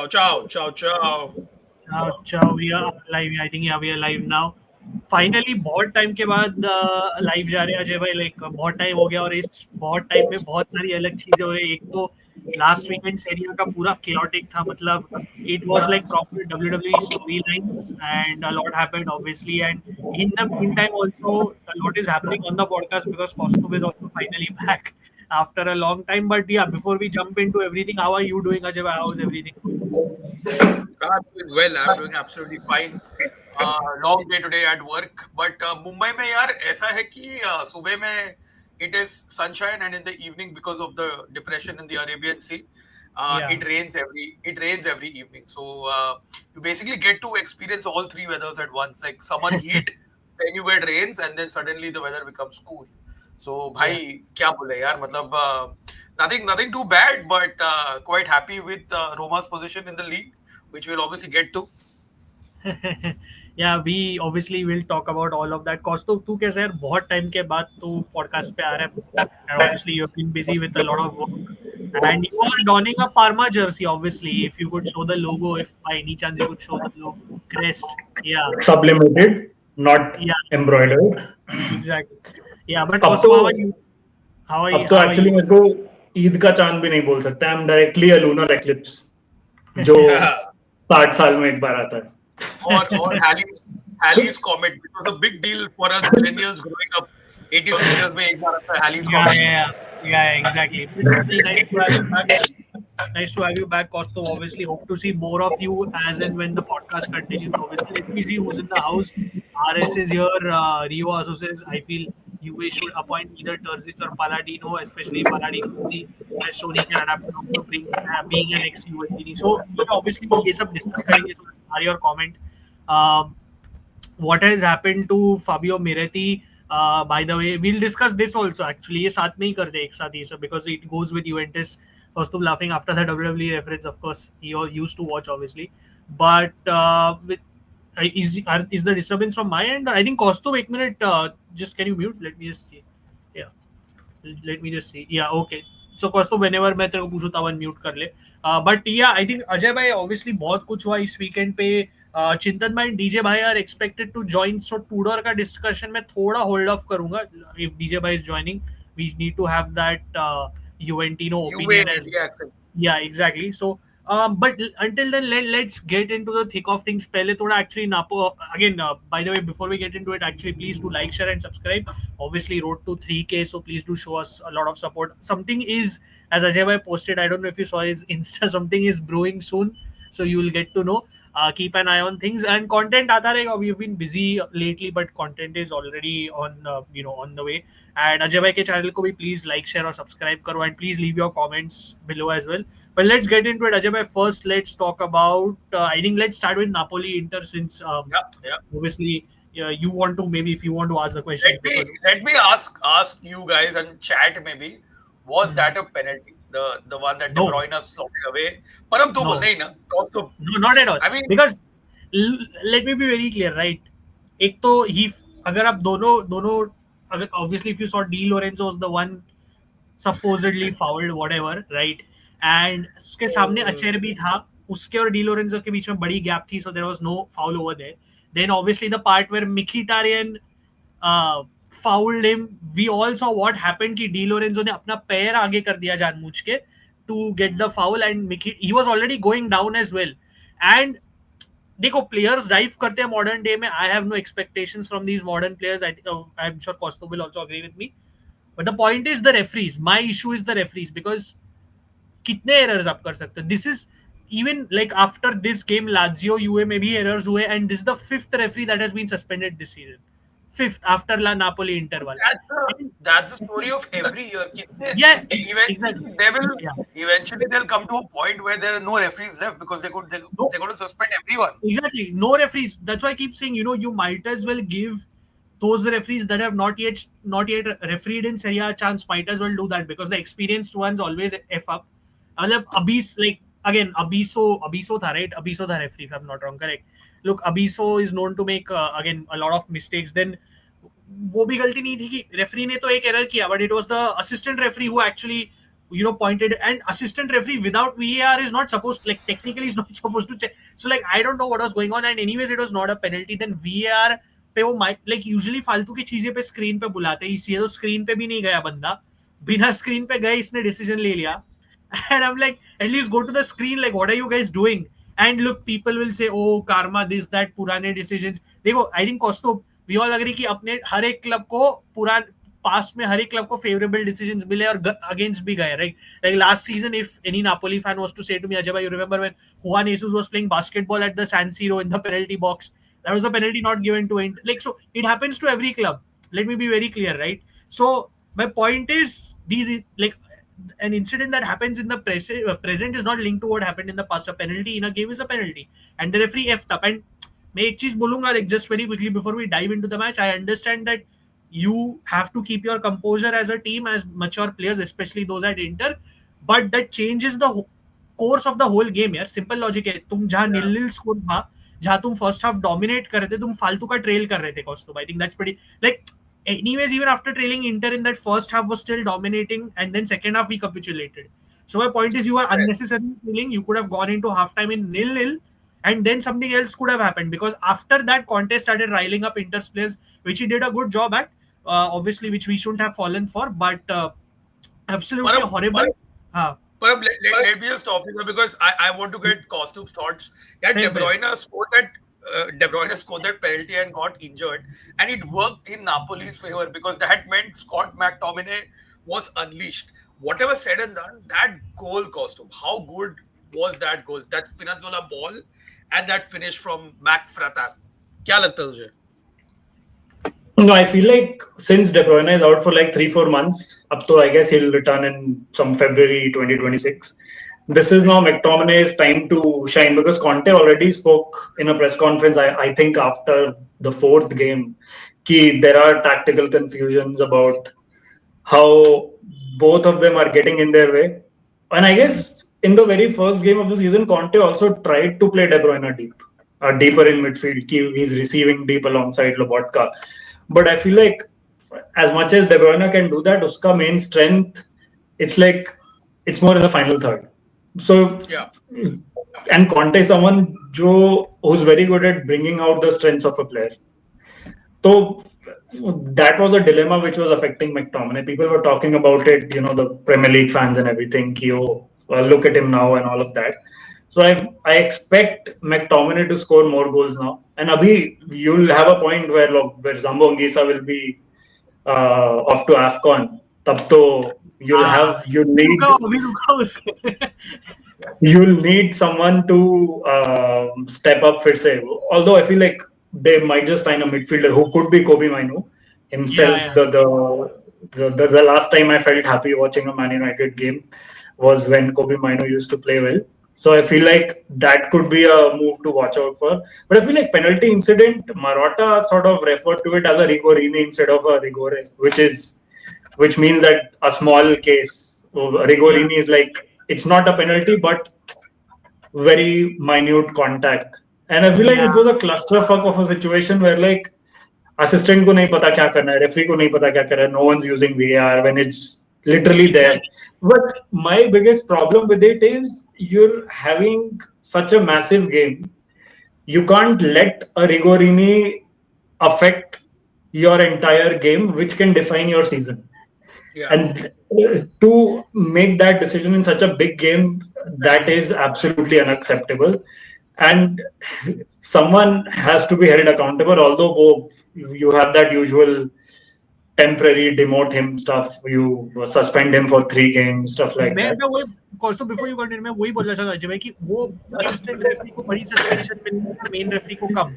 Ciao, ciao, ciao, ciao. Ciao, we are live. I think yeah, we are live now. Finally बहुत time के बाद live जा रहे हैं अजय भाई. लाइक बहुत टाइम हो गया और इस बहुत टाइम में बहुत सारी अलग चीजें हो रही है. एक तो लास्ट वीकेंड सेरिया का पूरा chaotic था. मतलब it was like proper WWE story lines and a lot happened obviously. And in the mean time also a lot is happening on the podcast because Costume is also finally back after a long time. But yeah, before we jump into everything, how are you doing, Ajay bhai? How's everything going? I'm doing well. I'm doing absolutely fine. Long day today at work, but Mumbai में यार ऐसा है कि सुबह में it is sunshine and in the evening because of the depression in the Arabian Sea, Yeah. it rains every evening. So you basically get to experience all three weathers at once, like summer heat, then you get rains, and then suddenly the weather becomes cool. So Yeah. भाई क्या बोले यार मतलब nothing too bad, but quite happy with Roma's position in the league, which we'll obviously get to. Yeah, we obviously will talk about all of that. कौस्तुभ तू कैसे यार? बहुत time के बाद तू पॉडकास्ट पे आ रहा है. And obviously you have been busy with a lot of work. And you are donning a Parma jersey, obviously. If you could show the logo, if by any chance you could show the logo, crest. Yeah, Sublimated, not yeah, embroidered. exactly. Yeah, but अब तो Kostum, how are you? How are you? अब तो How are actually you? मेरे को ईद का चांद भी नहीं बोल सकता. I am directly a lunar eclipse जो Yeah. 60 साल में एक बार आता है. Or Halley's Comet, which was a big deal for us millennials growing up. 86 years में एक बार आता है Halley's Yeah, Comet. yeah, yeah, exactly. It's still nice to have you back. Nice to have you back, Costo. Obviously, hope to see more of you as and when the podcast continues. Obviously, let me see who's in the house. RS is here. Rio also says, I feel UA should appoint either Terzic or Paladino, especially Paladino is the best Sony can adapt to also bring, being an ex-UA. So, obviously, ये सब discuss करेंगे. So, are your comment. Um, what has happened to Fabio Miretti? By the way, we'll discuss this also. Actually, ये साथ में ही करते एक साथ ये सब because it goes with Juventus. Kostum laughing after the WWE reference, of course. He used to watch, obviously. But is the disturbance from my end? I think Kostum, एक minute. Just can you mute? Let me just see. Yeah. Let me just see. Yeah, okay. So Kostum, whenever मैं तेरे को पूछूं तब unmute कर ले. But yeah, I think Ajay भाई obviously बहुत कुछ हुआ इस weekend पे. चिंतन भाई डीजे भाई are expected to join. So टूडर का डिस्कशन में थोड़ा होल्ड ऑफ करूंगा. इफ डीजे भाई is joining we need to have that Juventino UA opinion as. reaction. Yeah, exactly. So but until then let's get into the thick of things. Pehle thoda actually Napo again. By the way, before we get into it, actually please do like, share and subscribe. Obviously road to 3K, so please do show us a lot of support. Something is, as Ajay bhai posted, I don't know if you saw his Insta, something is brewing soon, so you will get to know. Keep an eye on things and content aata rahega. We've been busy lately, but content is already on on the way. And Ajay bhai ke channel ko bhi please like, share or subscribe karo, and please leave your comments below as well. But let's get into it, Ajay bhai. First, let's talk about. I think let's start with Napoli Inter since Yeah. obviously you want to, maybe if you want to ask the questions Let me because let me ask you guys and chat maybe. Was that a penalty? The one that De no, Bruyne slotted away. पर अब तू बोल no, नहीं ना. तो no, not at all. I mean, Because let me be very clear, right? एक तो ही अगर आप दोनों दोनों अगर obviously if you saw D Lorenzo was the one supposedly fouled whatever, right? And उसके सामने अचेर भी था. उसके और डी लोरेंजो के बीच में बड़ी गैप थी, so there was no foul over there. Then obviously the part where Mkhitaryan fouled him, we all saw what happened कि डी लोरेंजो ने अपना पैर आगे कर दिया जानबूझ के to get the foul, and he was already going down as well. And देखो प्लेयर्स डाइव करते हैं मॉडर्न डे में. I have no expectations from these modern players. I am sure Costo will also agree with me. But the point is the referees. My issue is the referees because कितने errors आप कर सकते हैं. This is even like after this game Lazio UA में भी errors हुए, and this the fifth referee that has been suspended this season. Fifth after La Napoli interval. that's the story of every year. Yeah, Eventually, exactly. they will. Yeah. Eventually, they'll come to a point where there are no referees left because No. they're going to suspend everyone. Exactly. No referees. That's why I keep saying, you might as well give those referees that have not yet refereed in Serie A a chance. Might as well do that because the experienced ones always F up. मतलब like again Abiso tha, right? Abiso tha referee, if I'm not wrong. Correct. Look, Abiso is known to make again a lot of mistakes. Then वो भी गलती नहीं थी कि referee ने तो एक एरर किया, but it was the assistant referee who actually pointed, and assistant referee without VAR is not supposed, like technically is not supposed to check. So like I don't know what was going on, and anyways it was not a penalty. Then VAR पे वो like usually फालतू की चीजें पे screen पे बुलाते हैं, इसलिए तो स्क्रीन पे भी नहीं गया बंदा, बिना स्क्रीन पे गए इसने डिसीजन ले लिया. And I'm like, at least go to the screen, like what are you guys doing? And look, people will say, oh karma, this that, पुराने decisions. देखो, I think Kosto, we all agree कि अपने हर एक club को पुरान past में हर एक club को फेवरेबल डिसीजंस मिले और अगेंस्ट भी गए, right? Like last season, if any Napoli fan was to say to me, Ajay भाई, you remember when Juan Jesus was playing basketball at the San Siro in the penalty box? That was a penalty not given to Inter. Like, so it happens to every club. Let me be very clear, right? So my point is, these like an incident that happens in the present is not linked to what happened in the past. A penalty in a game is a penalty, and the referee effed up. And मैं एक चीज बोलूंगा, like just very quickly before we dive into the match, I understand that you have to keep your composure as a team, as mature players, especially those at Inter, but that changes the course of the whole game. यार simple logic है. तुम जहाँ nil-nil score था, जहाँ तुम first half dominate कर रहे थे, तुम फालतू का trail कर रहे थे Kostov. I think that's pretty, like, anyways, even after trailing, Inter in that first half was still dominating, and then second half we capitulated. So my point is, you are unnecessarily trailing. You could have gone into halftime in 0-0, and then something else could have happened, because after that Conte started riling up Inter's players, which he did a good job at, obviously, which we shouldn't have fallen for, but absolutely horrible. But let me just stop you there, because I want to get Costume's thoughts. Yeah, De Bruyne scored that penalty and got injured, and it worked in Napoli's favor, because that meant Scott McTominay was unleashed. Whatever said and done, that goal, Costume, how good was that goal? That Spinazzola ball and that finish from Mac Fratan. क्या लगता है तुझे? No, I feel like since De Bruyne is out for like 3-4 months, up to I guess he'll return in some February 2026. This is now McTominay's time to shine, because Conte already spoke in a press conference, I think after the fourth game, that there are tactical confusions about how both of them are getting in their way. And I guess in the very first game of the season, Conte also tried to play De Bruyne deeper in midfield. He's receiving deep alongside Lobotka. But I feel like as much as De Bruyne can do that, uska main strength, it's like it's more in the final third. So yeah, and Conte is someone who's very good at bringing out the strengths of a player. So that was a dilemma which was affecting McTominay. People were talking about it, the Premier League fans and everything. Look at him now and all of that. So I expect McTominay to score more goals now. And Abhi, you'll have a point where Zambo Anguissa will be off to AFCON. Tab to you'll need someone to step up for say. Although I feel like they might just sign a midfielder who could be Kobe Mainoo himself. Yeah. The last time I felt happy watching a Man United game was when Kobe Mainoo used to play well. So I feel like that could be a move to watch out for. But I feel like penalty incident, Marotta sort of referred to it as a Rigorini instead of a Rigore, which means that a small case. Rigorini is like, it's not a penalty, but very minute contact. And I feel like it was a clusterfuck of a situation where like assistant ko nahi pata kya karna hai, referee ko nahi pata kya karna hai, no one's using VAR when it's literally there. But my biggest problem with it is you're having such a massive game. You can't let a Rigorini affect your entire game, which can define your season. Yeah. And to make that decision in such a big game, that is absolutely unacceptable. And someone has to be held accountable, although you have that usual temporary demote him stuff, you suspend him for 3 games, stuff like that. Also, before you continue, मैं वही बोलना चाहता हूँ अजय कि वो assistant referee को बड़ी suspension मिली है, मेन रेफरी को कम,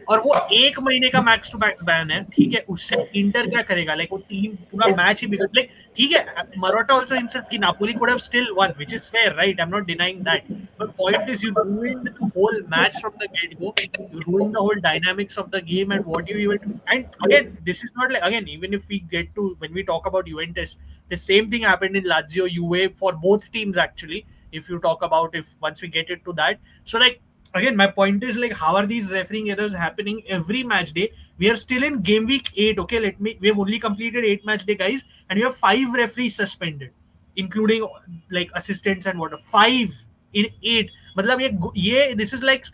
और वो 1 महीने का मैक्स टू मैक्स बैन है, ठीक है? उससे इंटर क्या करेगा? लाइक वो टीम पूरा मैच ही बिगड़, लाइक ठीक है, Marotta also himself कि Napoli could have still won, which is fair, right? I'm not denying that, but point is you ruined the whole match from the get-go. You ruined the whole dynamics of the game and what you even. And again, this is not like, again, even if we get to when we talk about Juventus, the same thing happened in Lazio, Juve, for both teams actually. If you talk about, if once we get into that, so like again, my point is like, how are these refereeing errors happening every match day? We are still in game week 8. Okay, we have only completed 8 match day, guys, and we have 5 referees suspended. including like assistants and whatever. 5 in 8. This is like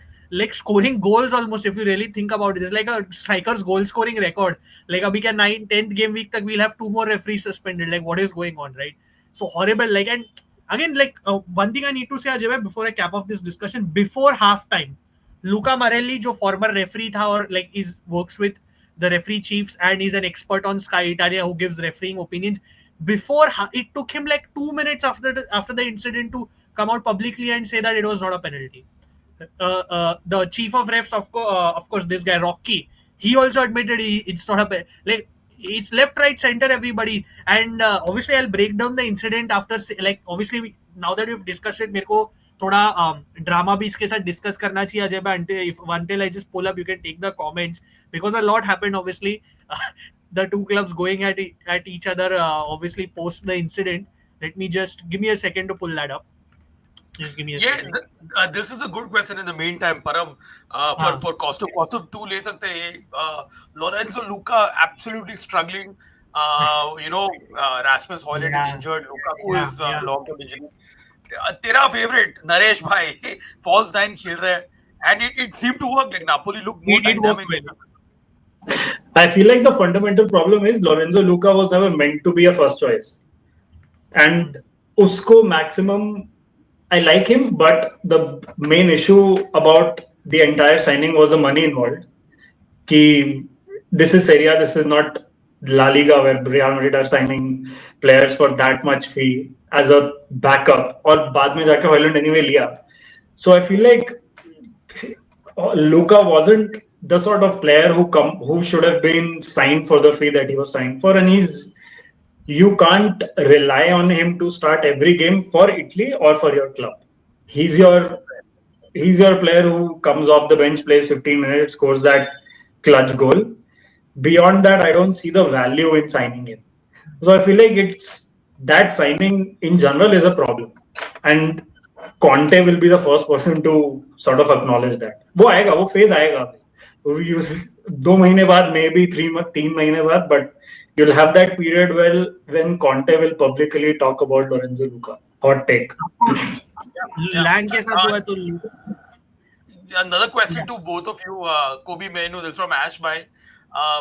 scoring goals almost, if you really think about it. It's like a striker's goal scoring record. Like abhi ka 9th game week tak we'll have 2 more referees suspended. Like what is going on, right? So horrible. Like, and again, like one thing I need to say, Ajay, before I cap off this discussion, before halftime, Luca Marelli, जो former referee था और like is works with the referee chiefs and is an expert on Sky Italia who gives refereeing opinions. It took him like 2 minutes after the incident to come out publicly and say that it was not a penalty. The chief of refs, of course, this guy Rocky, he also admitted it's not like it's left, right, center, everybody. And obviously, I'll break down the incident after. Like obviously, now that we've discussed it, मेरे को थोड़ा drama भी इसके साथ discuss करना चाहिए अजय भाई. Until I just pull up, you can take the comments because a lot happened. Obviously, the two clubs going at each other. Obviously, post the incident. Let me just give me a second to pull that up. Just give me a second. This is a good question in the meantime, Param. For Costa two ले सकते हैं. Lorenzo Luca absolutely struggling. Rasmus Højlund is injured. Lukaku is long-term injury. तेरा favorite Naresh bhai falls down खेल रहा है, and it seemed to work. Like Napoli looked more dynamic. I feel like the fundamental problem is Lorenzo Luca was never meant to be a first choice, and usko maximum. I like him, but the main issue about the entire signing was the money involved. This is Serie A, this is not La Liga where Real Madrid are signing players for that much fee as a backup. Or बाद में जाके Højlund anyway लिया. So I feel like Luka wasn't the sort of player who should have been signed for the fee that he was signed for, and you can't rely on him to start every game for Italy or for your club. He's your player who comes off the bench, plays 15 minutes, scores that clutch goal. Beyond that, I don't see the value in signing him. So I feel like that signing in general is a problem. And Conte will be the first person to sort of acknowledge that. वो phase आएगा. 2 महीने बाद, maybe 3 महीने बाद, but you'll have that period when Conte will publicly talk about Lorenzo Luca. Hot take. Another question to both of you, Kobe Mainu, this from Ash Bhai,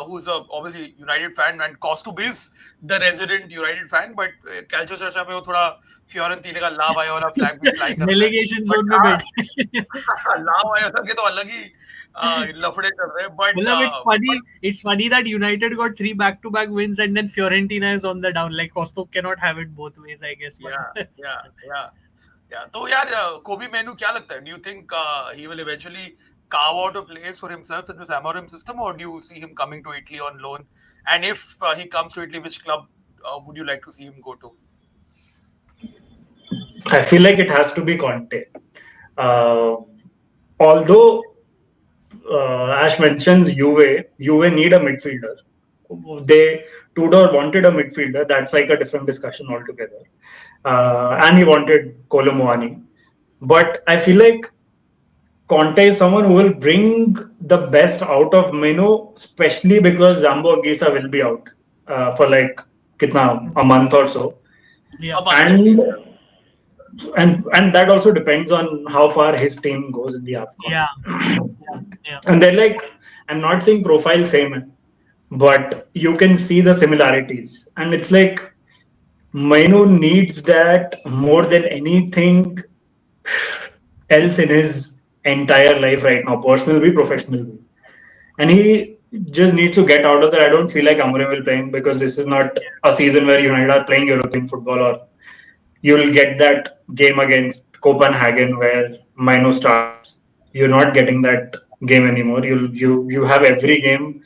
who's obviously United fan, and Kostub is the resident United fan, but Calcio चर्चा में वो थोड़ा Fiorentina का लाभ आया वाला flag भी fly कर रहा है. Relegation zone में बैठे. लाभ आया था कि तो अलग ही लफड़े कर रहे हैं. But it's funny that United got 3 back-to-back wins and then Fiorentina is on the down. Like Kostub cannot have it both ways, I guess. Yeah. तो यार Kobe Mainu क्या लगता है? Do you think he will eventually carve out a place for himself in this Amorim system, or do you see him coming to Italy on loan? And if he comes to Italy, which club would you like to see him go to? I feel like it has to be Conte. Although Ash mentions Juve need a midfielder. Tudor wanted a midfielder. That's like a different discussion altogether. And he wanted Kolo Muani. But I feel like Conte is someone who will bring the best out of Mainu, especially because Zambo Anguissa will be out for like a month or so. Yeah. And that also depends on how far his team goes in the AFCON. Yeah. And they're like, I'm not saying profile same, but you can see the similarities. And it's like Mainu needs that more than anything else in his entire life right now, personally, professionally. And he just needs to get out of there. I don't feel like Amorim will play him because this is not a season where United are playing European football, or you'll get that game against Copenhagen where Mainu starts. You're not getting that game anymore. You have every game.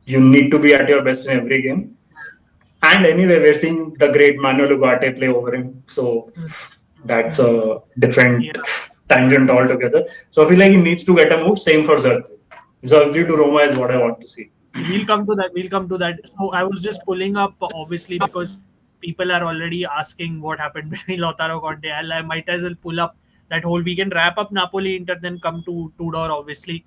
You need to be at your best in every game. And anyway, we're seeing the great Manuel Ugarte play over him. So that's a different tangent altogether. So I feel like he needs to get a move. Same for Zirkzee. Zirkzee to Roma is what I want to see. We'll come to that. So I was just pulling up, obviously, because people are already asking what happened between Lautaro Conte. I might as well pull up that whole. We can wrap up Napoli Inter, then come to Tudor, obviously.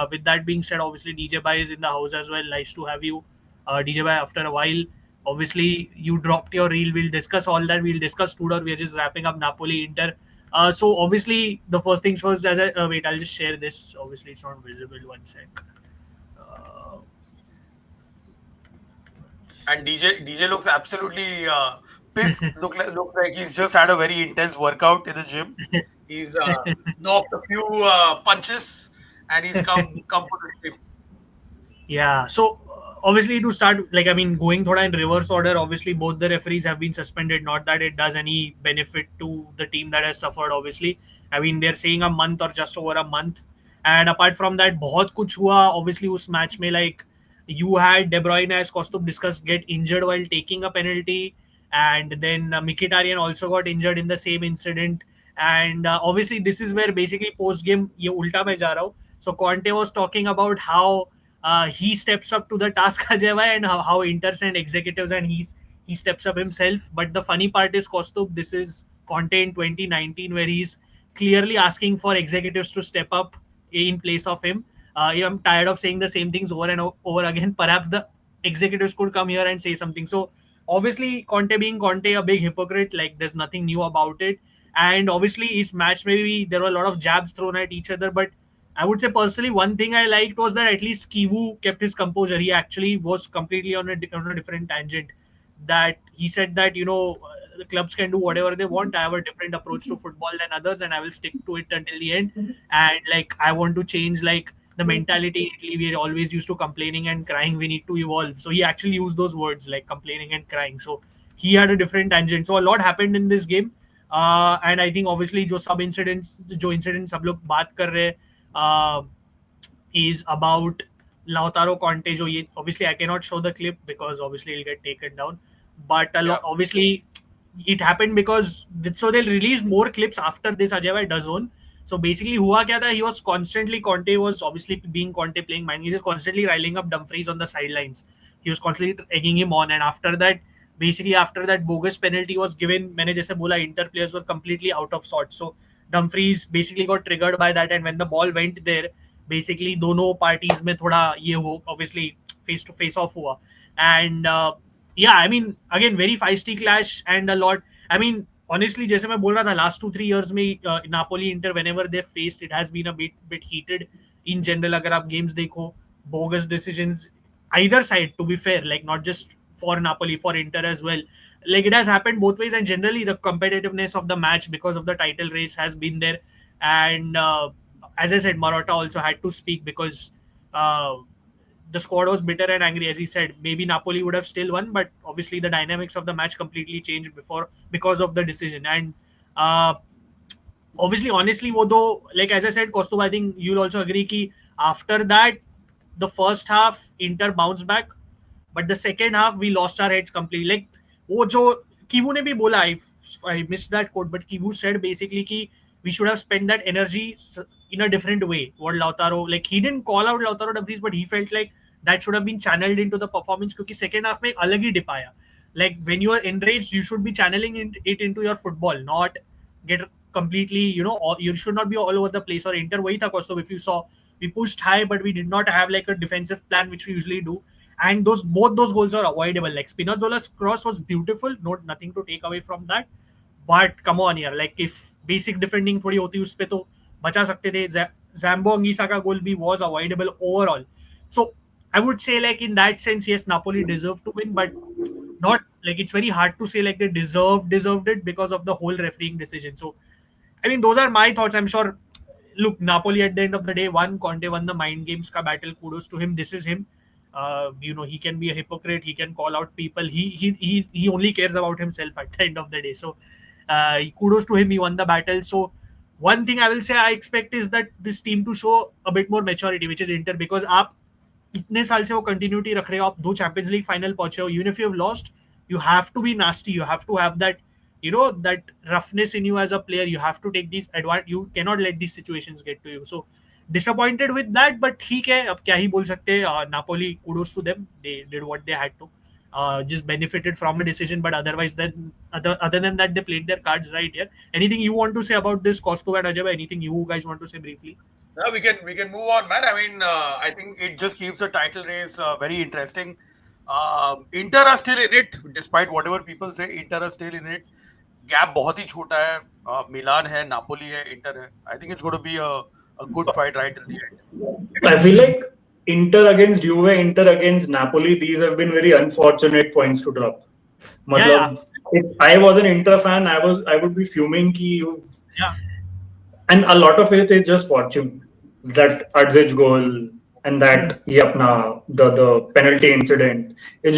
With that being said, obviously DJ Bhai is in the house as well. Nice to have you, DJ Bhai, after a while. Obviously, you dropped your reel. We'll discuss all that. We'll discuss Tudor. We're just wrapping up Napoli, Inter. So obviously, the first things first. As I wait, I'll just share this. Obviously, it's not visible. One sec. Uh, And DJ looks absolutely pissed. Look like he's just had a very intense workout in the gym. He's knocked a few punches, and he's come for the gym. Yeah. So obviously to start, like I mean, going thoda in reverse order. Obviously, both the referees have been suspended. Not that it does any benefit to the team that has suffered. Obviously, I mean they're saying a month or just over a month. And apart from that, बहुत कुछ हुआ. Obviously, उस match में like you had De Bruyne, as Kostub discussed, get injured while taking a penalty, and then Mkhitaryan also got injured in the same incident. And obviously, this is where basically post game ये उल्टा मैं जा रहा हूँ. So Conte was talking about how he steps up to the task Ajay and how Inter send executives and he steps up himself. But the funny part is Kostub, this is Conte in 2019 where he's clearly asking for executives to step up in place of him. I'm tired of saying the same things over and over again. Perhaps the executives could come here and say something. So obviously Conte being Conte, a big hypocrite, like there's nothing new about it. And obviously his match, maybe there were a lot of jabs thrown at each other, but I would say personally, one thing I liked was that at least Kivu kept his composure. He actually was completely on a different tangent. That he said that the clubs can do whatever they want. I have a different approach to football than others, and I will stick to it until the end. And like I want to change like the mentality in Italy. We always used to complaining and crying. We need to evolve. So he actually used those words like complaining and crying. So he had a different tangent. So a lot happened in this game. And I think obviously जो incidents सब लोग बात कर रहे हैं is about Lautaro Conte. Obviously, I cannot show the clip because obviously it'll get taken down. But obviously, it happened because so they'll release more clips after this Ajay DAZN. So basically, हुआ क्या था? He was constantly Conte was obviously being Conte playing mind. He was constantly riling up Dumfries on the sidelines. He was constantly egging him on, and after that, bogus penalty was given. मैंने जैसे बोला, Inter players were completely out of sorts. So Dumfries basically got triggered by that, and when the ball went there, basically दोनों parties में थोड़ा ये हो obviously face to face off हुआ. And yeah, I mean again very feisty clash and a lot. I mean honestly जैसे मैं बोल रहा था last 2-3 years में Napoli Inter whenever they faced it has been a bit heated in general. अगर आप games देखो, bogus decisions either side, to be fair, like not just for Napoli, for Inter as well. Like it has happened both ways, and generally the competitiveness of the match because of the title race has been there. And as I said, Marotta also had to speak because the squad was bitter and angry. As he said, maybe Napoli would have still won, but obviously the dynamics of the match completely changed because of the decision. And obviously, honestly, though, like as I said, Kostov, I think you'll also agree कि after that, the first half Inter bounced back, but the second half we lost our heads completely. Like वो जो Kivu ने भी बोला, I missed that quote, but Kivu said basically कि we should have spent that energy in a different way. What Lautaro, like he didn't call out Lautaro Dumfries, but he felt like that should have been channeled into the performance because second half में एक अलग ही dip आया. Like when you are enraged, you should be channeling it into your football, not get completely, you should not be all over the place. Or Inter वही था Kostov, if you saw, we pushed high, but we did not have like a defensive plan, which we usually do. And both those goals are avoidable. Like Spinazzola's cross was beautiful, nothing to take away from that. But come on here, like if basic defending थोड़ी होती उस पे तो बचा सकते थे. Zambo Anguissa का goal भी was avoidable overall. So I would say like in that sense, yes, Napoli deserved to win, but not like it's very hard to say like they deserved it because of the whole refereeing decision. So I mean, those are my thoughts. I'm sure. Look, Napoli at the end of the day won. Conte won the mind games ka battle. Kudos to him. This is him. He can be a hypocrite. He can call out people. He only cares about himself at the end of the day. So kudos to him. He won the battle. So one thing I will say I expect is that this team to show a bit more maturity, which is Inter, because आप इतने साल से वो continuity रख रहे हो, आप 2 Champions League final पहुंचे हो. Even if you have lost, you have to be nasty. You have to have that that roughness in you as a player. You have to take these advantage. You cannot let these situations get to you. So disappointed with that, but ठीक है, अब क्या ही बोल सकते हैं. Napoli, kudos to them. They did what they had to. Just benefited from a decision, but otherwise, then other than that, they played their cards right here. Anything you want to say about this, Kosto and Ajay? Anything you guys want to say briefly? No, we can move on, man. I mean, I think it just keeps the title race very interesting. Inter are still in it, despite whatever people say. Inter are still in it. Gap बहुत ही छोटा है. Milan है, Napoli है, Inter है. I think it's going to be a good fight right till the end. I feel like Inter against Juve, Inter against Napoli, these have been very unfortunate points to drop. Yeah, yeah, Matlab, if I was an Inter fan, I would be fuming ki you, yeah. and a lot of it is just fortune. That Adzich goal and Hmm. that ye apna, the penalty incident. It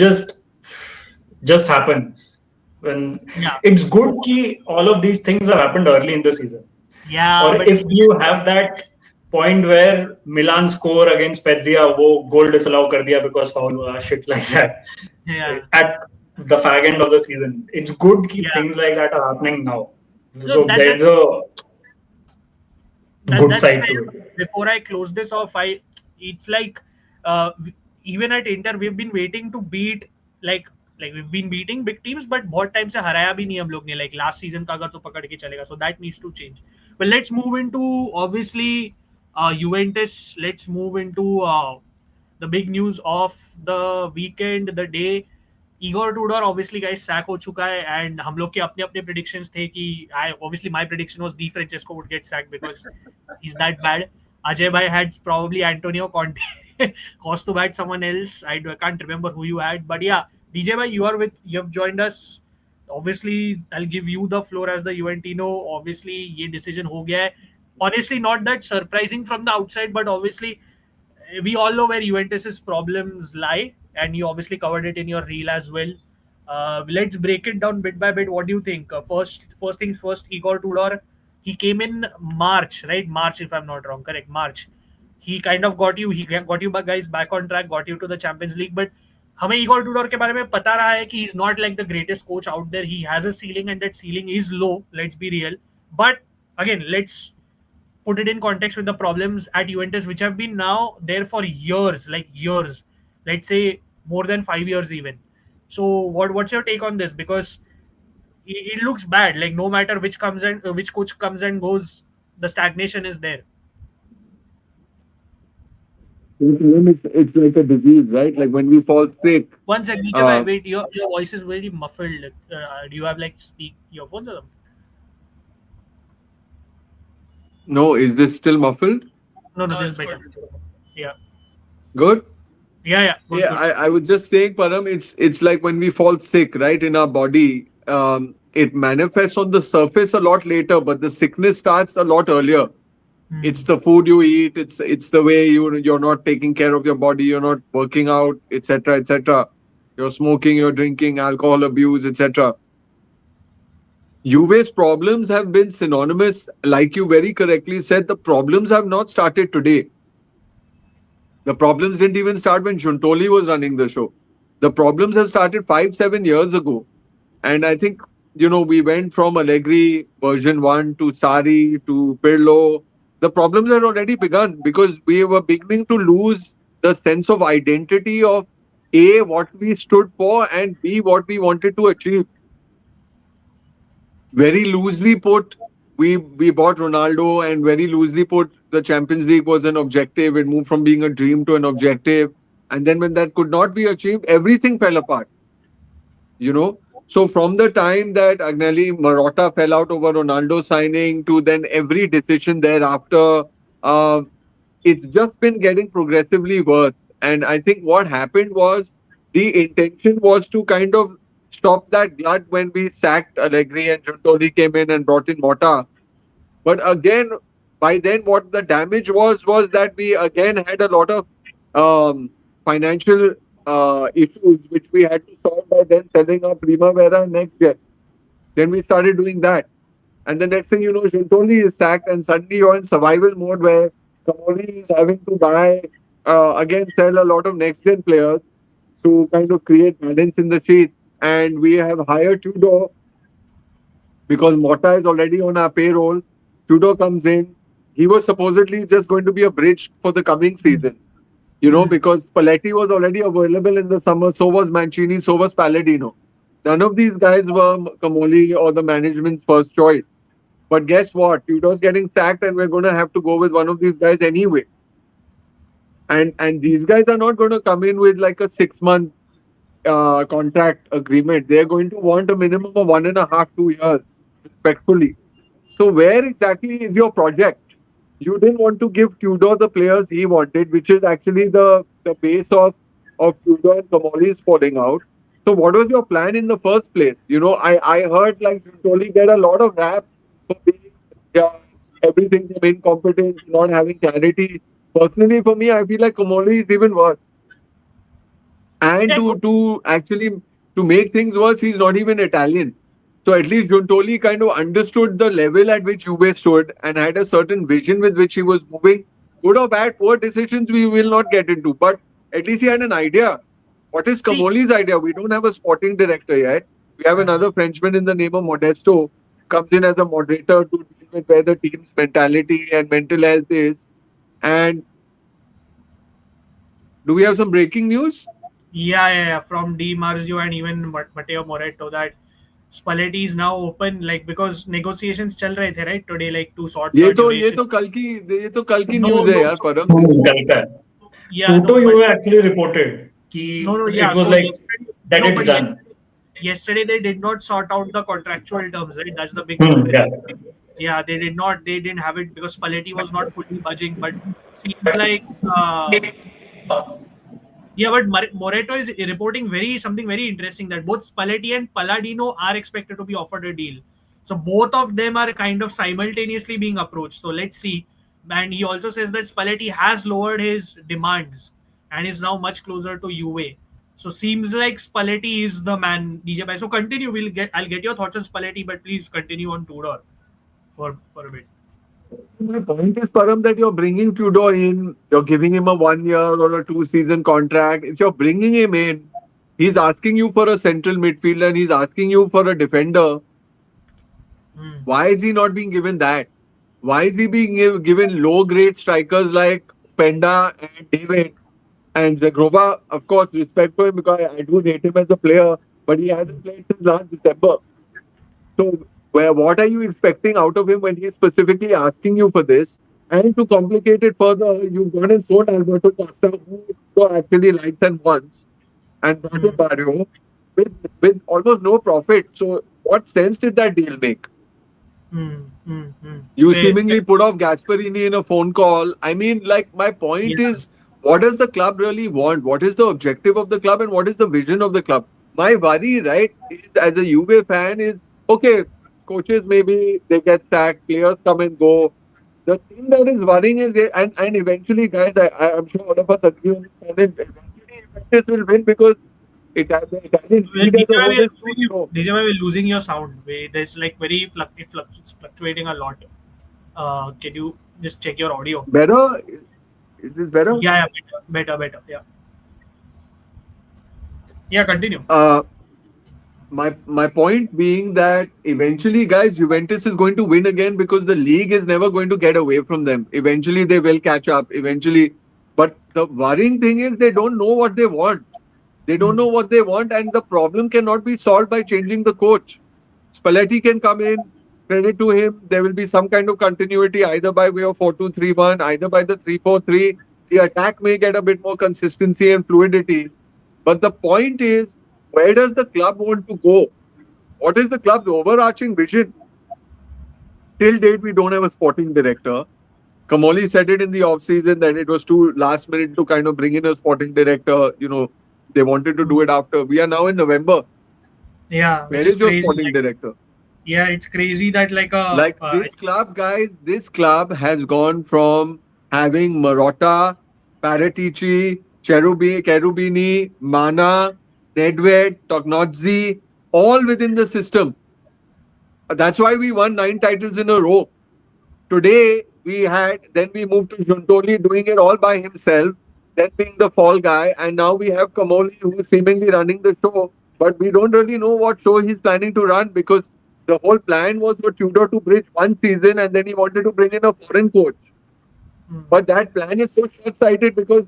just happens. When Yeah, it's good ki all of these things have happened early in the season. yeah, Or but if you have that point where Milan score against Spezia, वो goal disallow कर दिया because foul हुआ, shit like that. yeah, At the fag end of the season, it's good कि yeah. things like that are happening now. So So there's that's a good that's side fair. to it. Before I close this off, it's like even at Inter we've been waiting to beat like we've been beating big teams, but बहुत time से हराया भी नहीं हम लोग ने, like last season का अगर तो पकड़ के चलेगा. So that needs to change. But let's move into obviously Juventus. Let's move into the big news of the weekend, the day. Igor Tudor obviously guys sack हो चुका है, and हम लोग के अपने अपने predictions थे कि obviously my prediction was Di Francesco would get sacked because he's that bad. Ajay Bhai had probably Antonio Conte. Cost to bat someone else. Can't remember who you had, but yeah, DJ Bhai, you have joined us. Obviously, I'll give you the floor as the Juventino. Obviously, ये decision हो गया है. Honestly, not that surprising from the outside, but obviously we all know where Juventus's problems lie, and you obviously covered it in your reel as well. Let's break it down bit by bit. What do you think? First things first. Igor Tudor, he came in March, right? March, if I'm not wrong, correct? March. He kind of got you. He got you guys back on track. Got you to the Champions League, but हमें Igor Tudor के बारे में पता रहा है कि he's not like the greatest coach out there. He has a ceiling, and that ceiling is low. Let's be real. But again, let's put it in context with the problems at Juventus, which have been now there for years, like years, let's say more than 5 years even. So, what's your take on this? Because it looks bad. Like no matter which comes and which coach comes and goes, the stagnation is there. It's like a disease, right? Like when we fall sick. One second, DJ, Uh, wait, your voice is very muffled. Do you have like speak earphones or something? no, is this still muffled? No, no, No, this is it's better. good. Yeah, Good. yeah, good, Yeah, good. I was just saying, Param, it's like when we fall sick, right, in our body. It manifests on the surface a lot later, but the sickness starts a lot earlier. Hmm. It's the food you eat. It's the way you're not taking care of your body. You're not working out, etc., etc. You're smoking, you're drinking, alcohol abuse, etc. Juve's problems have been synonymous, like you very correctly said. The problems have not started today. The problems didn't even start when Giuntoli was running the show. The problems have started 5, 7 years ago. And I think, we went from Allegri version 1 to Sari to Pirlo. The problems had already begun because we were beginning to lose the sense of identity of A, what we stood for, and B, what we wanted to achieve. Very loosely put, we bought Ronaldo, and very loosely put, the Champions League was an objective. It moved from being a dream to an objective. And then when that could not be achieved, everything fell apart. you know. So from the time that Agnelli Marotta fell out over Ronaldo signing to then every decision thereafter, uh, it's just been getting progressively worse. And I think what happened was the intention was to kind of stop that glut when we sacked Allegri and Giuntoli came in and brought in Motta. But again, by then, what the damage was that we again had a lot of financial issues which we had to solve by then selling our Primavera next year. Then we started doing that. And the next thing you know, Gintoli is sacked, and suddenly you're in survival mode where Camoli is having to buy, again, sell a lot of next gen players to kind of create balance in the sheet. And we have hired Tudor because Mota is already on our payroll. Tudor comes in. He was supposedly just going to be a bridge for the coming season, Hmm. because Paletti was already available in the summer, so was Mancini, so was Palladino. None of these guys were Camoli or the management's first choice. But guess what? Tudor's getting sacked, and we're going to have to go with one of these guys anyway. And these guys are not going to come in with like a 6 month contract agreement. They're going to want a minimum of 1.5, 2 years, respectfully. So where exactly is your project? You didn't want to give Tudor the players he wanted, which is actually the base of Tudor and Kamoli's falling out. So what was your plan in the first place? I heard like you totally get a lot of rap for being yeah, everything from incompetence, not having clarity. Personally, for me, I feel like Kamoli is even worse. And Yeah, to actually to make things worse, he's not even Italian. So at least Giuntoli kind of understood the level at which Juve stood and had a certain vision with which he was moving. Good or bad, poor decisions we will not get into, but at least he had an idea. What is see, Camoli's idea? We don't have a sporting director yet. We have another Frenchman in the name of Modesto, comes in as a moderator to deal with where the team's mentality and mental health is. And do we have some breaking news? yeah, from Di Marzio and even Matteo Moretto that Spalletti is now open, like because negotiations चल रहे थे, right, today, like to sort ये the तो ये duration. तो कल की ये तो कल की No, न्यूज है no, यार so, परम this Galka. yeah, Toto no, but you actually reported no, no, कि yeah. it was So like yesterday, that no, it's but done. yesterday they did not sort out the contractual terms, right? That's the big Yeah. difference. Yeah, they did not. They didn't have it because Spalletti was not fully budging. But seems like, yeah, but Moreto is reporting something very interesting that both Spalletti and Palladino are expected to be offered a deal. So both of them are kind of simultaneously being approached. So let's see. And he also says that Spalletti has lowered his demands and is now much closer to UA. So seems like Spalletti is the man. DJ Bhai. So continue. I'll get your thoughts on Spalletti, but please continue on Tudor for a bit. My point is, Param, that you're bringing Tudor in, you're giving him a 1 year or a 2 season contract. If you're bringing him in, he's asking you for a central midfielder and he's asking you for a defender. Hmm. Why is he not being given that? Why is he being given low grade strikers like Penda and David and Zagrova? Of course, respect for him because I do rate him as a player, but he hasn't played since last December. So, what are you expecting out of him when he's specifically asking you for this? And to complicate it further, you've gone and sold Alberto Costa, who you actually likes and wants, and brought in Hmm. Barrio with almost no profit. So, what sense did that deal make? You Fair, seemingly put off Gasparini in a phone call. I mean, like, my point yeah. is, what does the club really want? What is the objective of the club and what is the vision of the club? My worry, right, is as a Juve fan is, okay, coaches maybe they get sacked, players come and go. The thing that is worrying is, and eventually, guys, I'm sure all of us agree on this, and eventually Juventus will win because the Italian Well, league as a DJ, whole is too slow. DJ, we're losing your sound. There's like it's fluctuating a lot. Can you just check your audio? Better? Is this better? Yeah, better. Yeah, yeah. Continue. My point being that eventually, guys, Juventus is going to win again because the league is never going to get away from them. Eventually, they will catch up. Eventually, but the worrying thing is they don't know what they want. They don't Hmm. know what they want, and the problem cannot be solved by changing the coach. Spalletti can come in. Credit to him. There will be some kind of continuity either by way of 4-2-3-1, either by the 3-4-3. The attack may get a bit more consistency and fluidity. But the point is, where does the club want to go? What is the club's overarching vision? Till date, we don't have a sporting director. Kamoli said it in the off-season that it was too last minute to kind of bring in a sporting director. They wanted to do it after. We are now in November. Yeah, which Where is is your crazy. sporting Like, director? yeah, it's crazy that like Like this club, guys, this club has gone from having Marotta, Paratici, Cherubini, Mana, Nedved, Tognozzi, all within the system. That's why we won 9 titles in a row. Today, then we moved to Giuntoli doing it all by himself, then being the fall guy, and now we have Kamoli who's seemingly running the show, but we don't really know what show he's planning to run because the whole plan was for Tudor to bridge 1 season and then he wanted to bring in a foreign coach. But that plan is so short-sighted because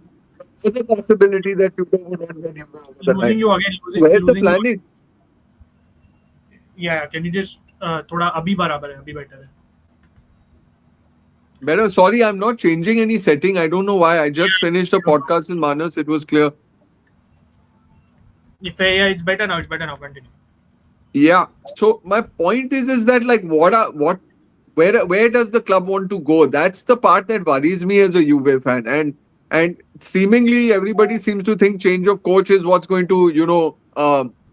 there's a possibility that Tudor would not get him over the losing line. you again, Where's the losing you. planning? Yeah, can you just थोड़ा अभी बराबर है, अभी better है. Better, sorry, I'm not changing any setting. I don't know why. I just finished a podcast in Manas. It was clear. If it's better now. It's better now. Continue. Yeah. So my point is that like where does the club want to go? That's the part that worries me as a Juve fan. And seemingly everybody seems to think change of coach is what's going to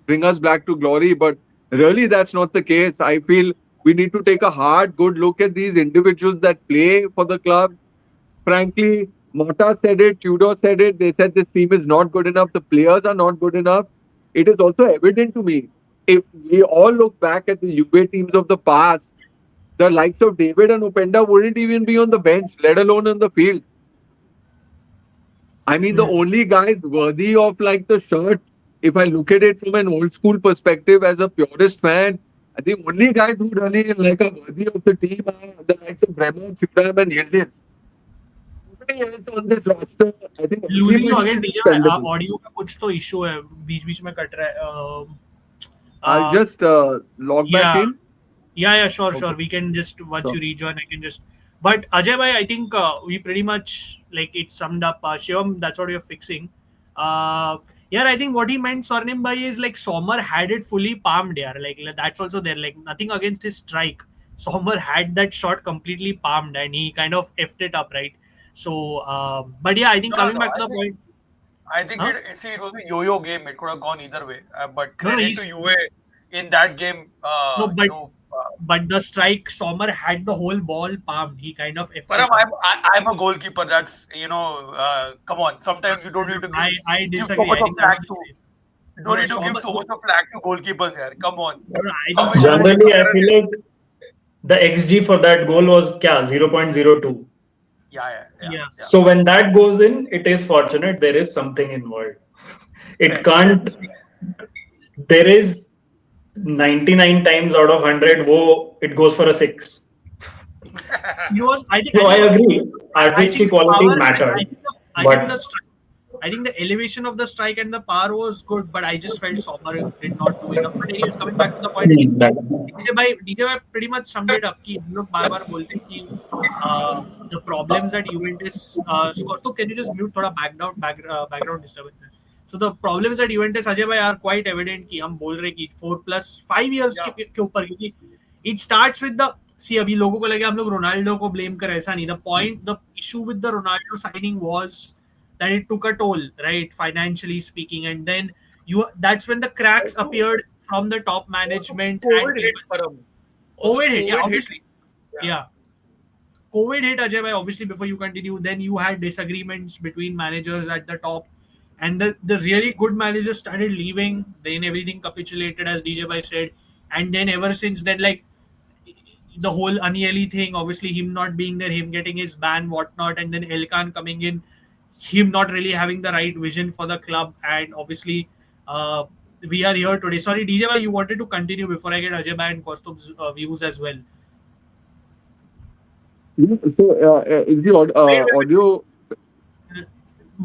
bring us back to glory. But really, that's not the case. I feel we need to take a hard, good look at these individuals that play for the club. Frankly, Mota said it, Tudor said it. They said this team is not good enough. The players are not good enough. It is also evident to me. If we all look back at the Juve teams of the past, the likes of David and Openda wouldn't even be on the bench, let alone on the field. I mean, the only guys worthy of like the shirt, if I look at it from an old school perspective as a purist fan, I think only guys who really like are worthy of the team are the likes of Bremer, Thuram and Yildiz. Nobody else on this roster, I think Losing you everybody again, is DJ. expendable. Audio का कुछ तो issue है बीच बीच में cut रहा है I'll just log back yeah in. yeah sure Okay, we can just once sure. you rejoin I can just but Ajay bhai I think we pretty much like it summed up Shivam that's what you're fixing yeah I think what he meant Swarnim bhai is like Sommer had it fully palmed yeah like that's also there like nothing against his strike Sommer had that shot completely palmed and he kind of effed it up right so but yeah I think No, coming no. back to the point I think huh? it was a yo-yo game. It could have gone either way. But No, credit to he's Juve in that game. no, but the strike Sommer had the whole ball palmed. He kind of effed Param, it up. I'm a goalkeeper. That's come on. Sometimes you don't need to I give so disagree. much I of think that was flack the to. same. You don't No, need to give Sommer. so much of flack to goalkeepers here. Come on. I think हमेशा Sommer मुझे was. Generally, I समझना feel चाहिए. like the XG for that goal was kya, 0.02. Yeah. Yeah. So when that goes in, it is fortunate there is something involved. It Fair. can't, there is 99 times out of 100, it goes for a 6. He was. I think. I So I think. agree, I Arjit's think the quality power. mattered. I think the But strike. I think the elevation of the strike and the power was good, but I just felt Sommer did not do enough. But anyways, coming back to the point, I think that, DJ भाई pretty much summed it up कि हम लोग बार बार बोलते हैं कि the problems that Juventus Costo can you just mute थोड़ा background disturbance है so the problems that Juventus Ajay भाई are quite evident कि हम बोल रहे हैं कि 4+5 years Yeah. के ऊपर क्योंकि it starts with the see अभी लोगों को लगे हम लोग रोनाल्डो को blame कर ऐसा नहीं the issue with the Ronaldo signing was that it took a toll right financially speaking and then that's when the cracks appeared from the top management and COVID hit, people. Param. Also, COVID hit, yeah, COVID hit. obviously. Yeah. COVID hit, Ajay bhai, obviously, before you continue. Then you had disagreements between managers at the top. And the really good managers started leaving. Then everything capitulated, as DJ bhai said. And then ever since then, like, the whole Anieli thing, obviously, him not being there, him getting his ban, whatnot. And then Elkan coming in, him not really having the right vision for the club. And obviously, uh, we are here today. Sorry, DJ bhai, you wanted to continue before I get Ajay bhai and Kostov's views as well. Yeah, so is the Wait. audio?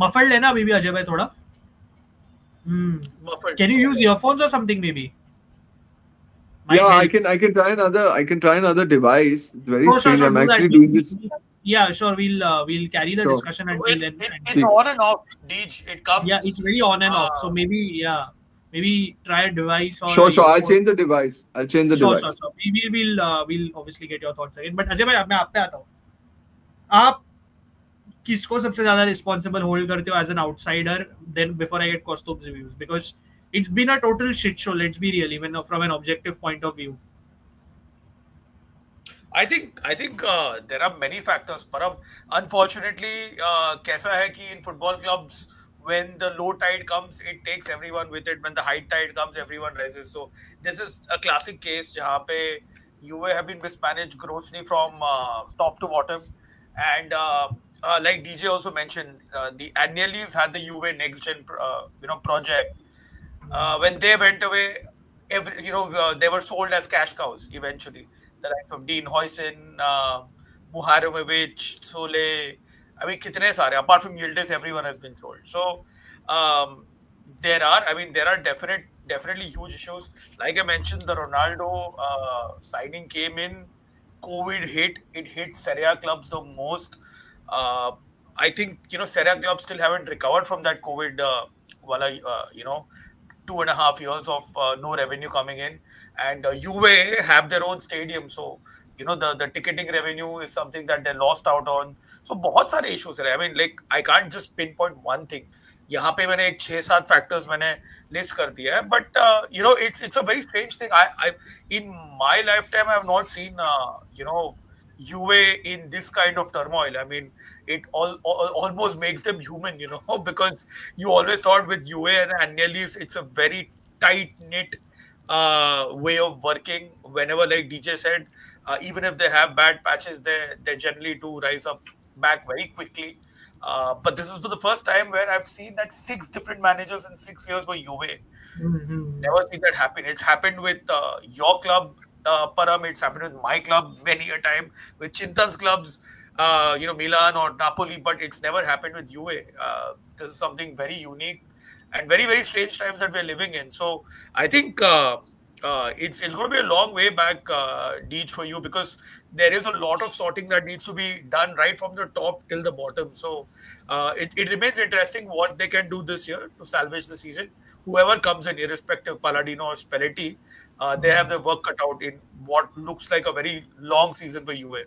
Muffled है ना अभी भी अजय भाई थोड़ा Muffled. Can you use earphones or something maybe? Might Yeah, help. I can try another device. It's very Sure, strange. sure. I'm Do that. actually doing this. Yeah, sure. We'll carry the Sure. discussion So until then. it's on and off. Deej, it Yeah, comes. it's very on and off. So maybe try a device or Sure, a sure. I'll earphone. change the device. I'll change the Sure. device. We'll obviously get your thoughts again. But Ajay भाई मैं आप पे आता हूँ. आप किसको सबसे ज्यादा रिस्पॉन्सिबल होल्ड करते हो as an outsider then before I get Costo's reviews because it's been a total shit show let's be real even from an objective point of view I think there are many factors. Parab, unfortunately, कैसा है कि in football clubs, when the low tide comes, it takes everyone with it. When the high tide comes, everyone rises. So this is a classic case जहाँ पे UA have been mismanaged grossly from top to bottom, and like DJ also mentioned, the Agnellis had the UA next gen project. When they went away, they were sold as cash cows eventually. The likes of Dean Huyson, Muharovic, Sole. I mean, kitne sare. Apart from Yildiz, everyone has been sold. So um, there are definitely huge issues. Like I mentioned, the Ronaldo signing came in. COVID hit. It hit Serie A clubs the most. Uh, I think Serie A clubs still haven't recovered from that COVID, wala, 2.5 years of no revenue coming in, and Juve have their own stadium, so the ticketing revenue is something that they lost out on. So बहुत सारे issues है. I mean, like I can't just pinpoint one thing. यहाँ पे मैंने एक 6-7 factors मैंने list कर दिया है, but it's a very strange thing. I in my lifetime I have not seen Juve in this kind of turmoil. I mean, it almost makes them human, because you always thought with Juve and Agnelli's, it's a very tight knit way of working. Whenever, like DJ said, even if they have bad patches, they generally do rise up back very quickly. But this is for the first time where I've seen that 6 different managers in 6 years for Juve. Never seen that happen. It's happened with your club, Param. It's happened with my club many a time, with Chintan's clubs, Milan or Napoli, but it's never happened with Juve. This is something very unique and very, very strange times that we're living in. So I think it's going to be a long way back, Deej, for you, because there is a lot of sorting that needs to be done right from the top till the bottom. So it remains interesting what they can do this year to salvage the season. Whoever comes in, irrespective Palladino or Spalletti, they have their work cut out in what looks like a very long season for Juve.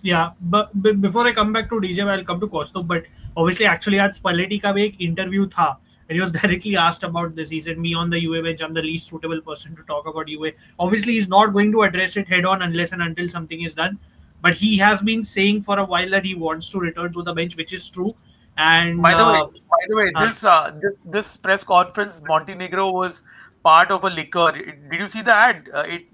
Yeah, but before I come back to DJ, I'll come to Costo. But obviously, actually, आज Spalletti का भी एक interview था, and he was directly asked about this. He said, "Me on the UA bench, I'm the least suitable person to talk about UA." Obviously, he's not going to address it head on unless and until something is done. But he has been saying for a while that he wants to return to the bench, which is true. And by the way, this press conference, Montenegro was part of a liquor. Did you see the ad?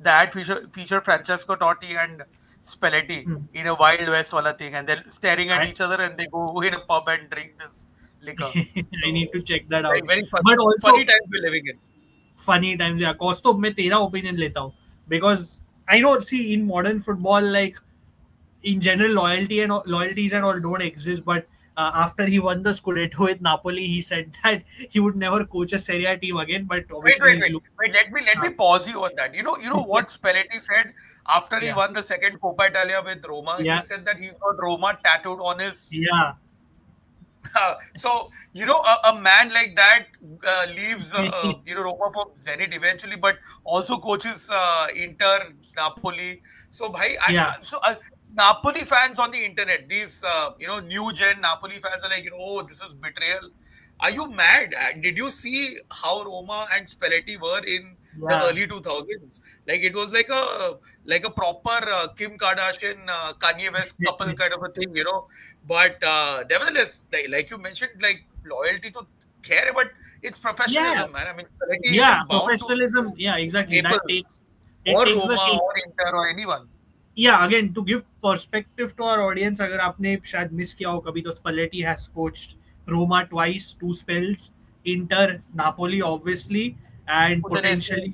The ad featured Francesco Totti and Spalletti in a Wild West wala thing, and they're staring at each other, and they go in a pub and drink this liquor. So, I need to check that out. Very funny, but also funny times we're living in. Funny times, yeah. Costo, मैं तेरा opinion लेता हूँ, because I know, see, in modern football, like in general, loyalties and all don't exist, but after he won the Scudetto with Napoli, he said that he would never coach a Serie A team again. But obviously, wait. Let me pause you on that. You know what Spalletti said after he won the second Coppa Italia with Roma. Yeah. He said that he's got Roma tattooed on his. Yeah. So a man like that leaves Roma for Zenit eventually, but also coaches Inter, Napoli. So bhai, Napoli fans on the internet, these new gen Napoli fans are like, oh, this is betrayal. Are you mad? Did you see how Roma and Spalletti were in the early 2000s? Like it was like a proper Kim Kardashian, Kanye West couple kind of a thing, But nevertheless, like you mentioned, like loyalty to care, but it's professionalism, man. I mean, Spalletti is professionalism. Yeah, exactly. Naples, that takes or takes Roma the or Inter or anyone. Yeah, again, to give perspective to our audience, अगर आपने शायद miss किया हो कभी, तो Spalletti has coached Roma twice, 2 spells, Inter, Napoli, obviously, and potentially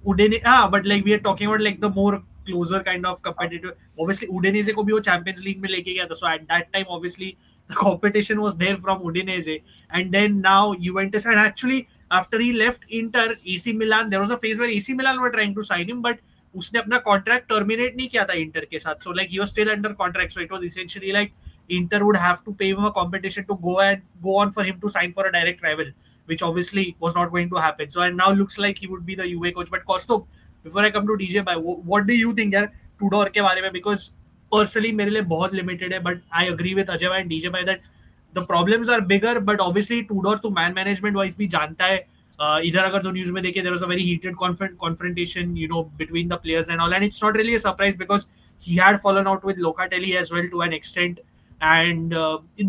Udinese. But like we are talking about like the more closer kind of competitive. Obviously, Udinese को भी वो Champions League में लेके गया था. So at that time, obviously, the competition was there from Udinese, and then now Juventus. And actually, after he left Inter, AC Milan, there was a phase where AC Milan were trying to sign him, but उसने अपना contract terminate नहीं किया था Inter के साथ, so like he was still under contract, so it was essentially like Inter would have to pay him a competition to go on for him to sign for a direct rival, which obviously was not going to happen. So and now looks like he would be the UA coach. But Costo, before I come to DJ bhai, what do you think यार Tudor के बारे में? Because personally मेरे लिए बहुत limited है, but I agree with Ajay bhai and DJ bhai that the problems are bigger, but obviously Tudor to man management wise भी जानता है. इधर अगर तो न्यूज में देखे, there was a very heated confrontation, between the players and all, and it's not really a surprise because he had fallen out with Locatelli as well to an extent, and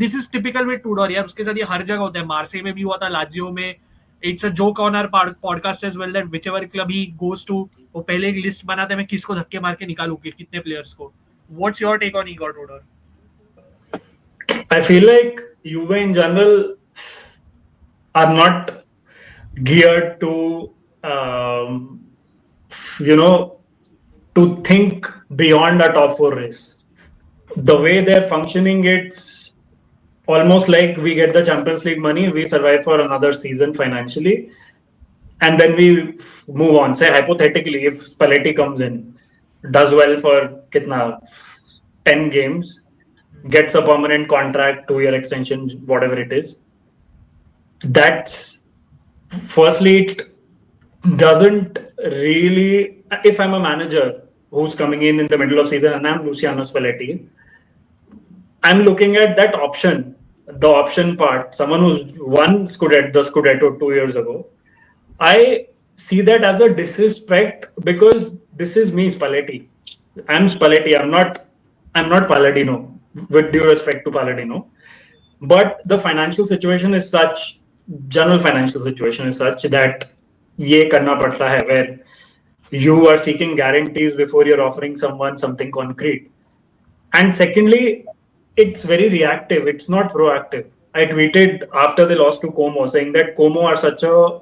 this is typical with Tudor यार, उसके साथ ये हर जगह होता है. मार्से में भी हुआ था, लाजियो में. It's a joke on our podcast as well that whichever club he goes to, वो पहले एक लिस्ट बनाता है, मैं किसको धक्के मार के निकालूं, कितने प्लेयर्स को. What's your take on Igor Tudor? I feel like Juve in general are not geared to to think beyond a top 4 race. The way they're functioning, it's almost like we get the Champions League money, we survive for another season financially, and then we move on. Say hypothetically, if Spalletti comes in, does well for 10 games, gets a permanent contract, 2-year extension, whatever it is, that's firstly, it doesn't really. If I'm a manager who's coming in the middle of season and I'm Luciano Spalletti, I'm looking at that option, the option part. Someone who's won the Scudetto 2 years ago. I see that as a disrespect because this is me, Spalletti. I'm Spalletti. I'm not Palladino. With due respect to Palladino, but the financial situation is such. General financial situation is such that ये करना पड़ता है where you are seeking guarantees before you're offering someone something concrete. And secondly, it's very reactive. It's not proactive. I tweeted after they lost to Como saying that Como are such a,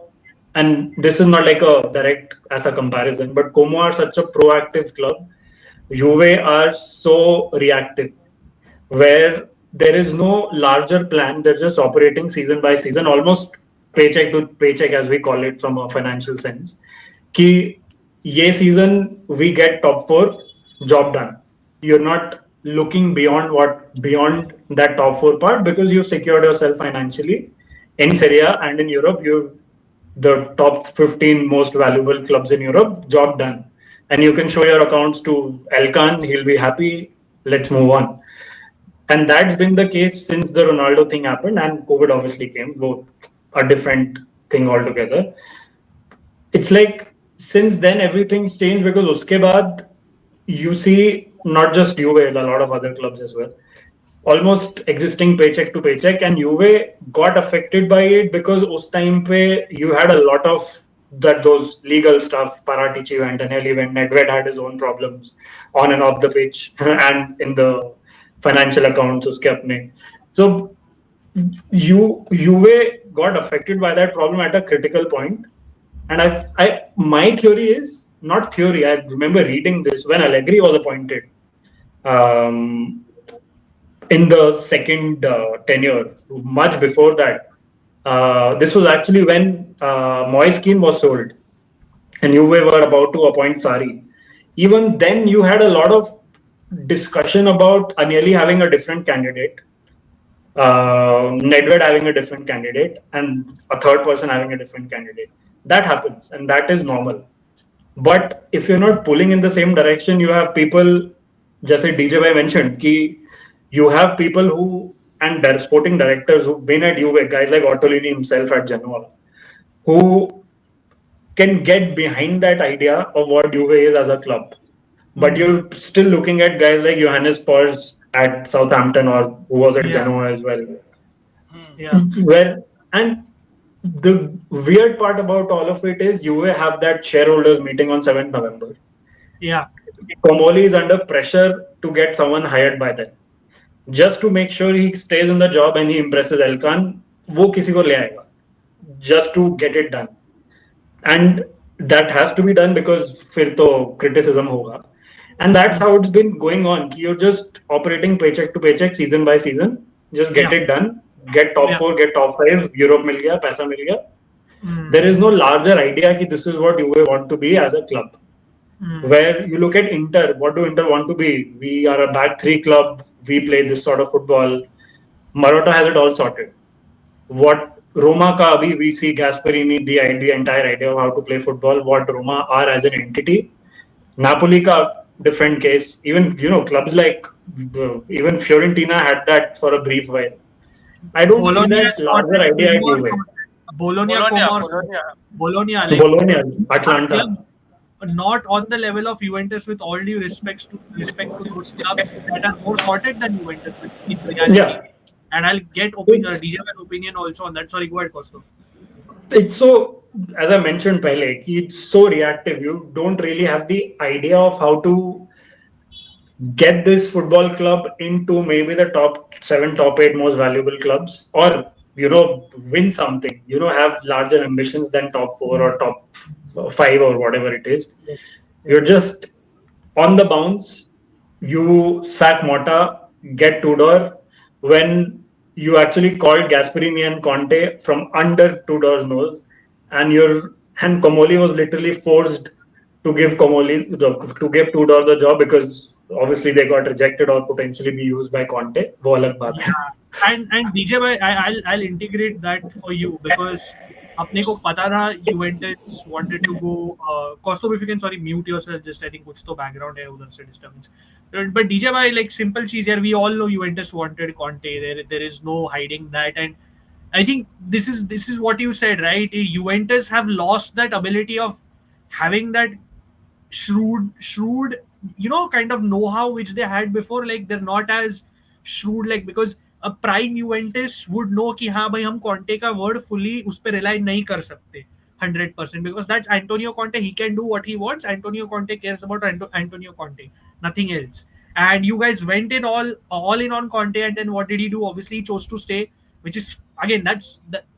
and this is not like a direct as a comparison, but Como are such a proactive club. Juve are so reactive, where there is no larger plan. They're just operating season by season, almost paycheck to paycheck, as we call it from a financial sense. Ki ye season we get top four, job done. You're not looking beyond that top four part because you've secured yourself financially in Serie A and in Europe. You the top 15 most valuable clubs in Europe, job done. And you can show your accounts to Elkan, he'll be happy. Let's move on. And that's been the case since the Ronaldo thing happened and COVID obviously came, both a different thing altogether. It's like since then everything's changed because uske baad you see not just Juve, a lot of other clubs as well, almost existing paycheck to paycheck, and Juve got affected by it because us time pe you had a lot of those legal stuff. Paratici went, Anelli went, Nedved had his own problems on and off the pitch and in the financial accounts uske apne. So Juve got affected by that problem at a critical point. And my theory is not theory. I remember reading this when Allegri was appointed. In the second tenure, much before that. This was actually when Moiskin was sold and Juve were about to appoint Sari. Even then, you had a lot of discussion about Agnelli having a different candidate, Nedved having a different candidate, and a third person having a different candidate. That happens, and that is normal. But if you're not pulling in the same direction, you have people, just like DJ mentioned, ki you have people who and their sporting directors who've been at Juve, guys like Ottolini himself at Genoa, who can get behind that idea of what Juve is as a club. But you're still looking at guys like Johannes Pors at Southampton or who was at Genoa as well. Yeah. And the weird part about all of it is Juve have that shareholders meeting on 7th November. Yeah. Comoli is under pressure to get someone hired by them. Just to make sure he stays in the job and he impresses Elkan, वो किसी को ले आएगा. Just to get it done. And that has to be done because फिर तो criticism होगा. And that's how it's been going on. You're just operating paycheck to paycheck, season by season. Just get it done. Get top 4, get top 5. Europe मिल गया, पैसा मिल गया. There is no larger idea कि this is what you want to be as a club. Where you look at Inter, what do Inter want to be? We are a back 3 club. We play this sort of football. Marotta has it all sorted. What Roma ka abhi we see Gasperini, the entire idea of how to play football, what Roma are as an entity. Napoli ka different case. Even clubs like even Fiorentina had that for a brief while. I don't see that larger idea at Juve. Bologna, Atlanta. Not on the level of Juventus, with all due respect to those clubs that are more sorted than Juventus in reality. Yeah. And I'll get DJ's opinion also on that. Sorry, go ahead, Costo. It's so, as I mentioned pehle, it's so reactive. You don't really have the idea of how to get this football club into maybe the top 7, top 8 most valuable clubs, or win something. Have larger ambitions than top 4 or top 5 or whatever it is. You're just on the bounce. You sack Motta, get Tudor, when you actually called Gasperini and Conte from under Tudor's nose, and Comoli was literally forced to give Tudor the job because obviously they got rejected or potentially be used by Conte. वो अलग बात है. And DJ, I'll integrate that for you because अपने को पता था Juventus wanted to go Costo, if you can sorry mute yourself, just I think कुछ तो background है उधर से disturbance. But DJ भाई, like simple चीज यार, we all know Juventus wanted Conte. There is no hiding that. And I think this is what you said, right? Juventus have lost that ability of having that shrewd, kind of know-how which they had before. Like they're not as shrewd, like, because a prime Juventus would know कि हाँ भाई हम Conte का word fully उस पे rely नहीं कर सकते 100%, because that's Antonio Conte. He can do what he wants. Antonio Conte cares about Antonio Conte, nothing else. And you guys went in all in on Conte, and then what did he do? Obviously, he chose to stay, which is, again,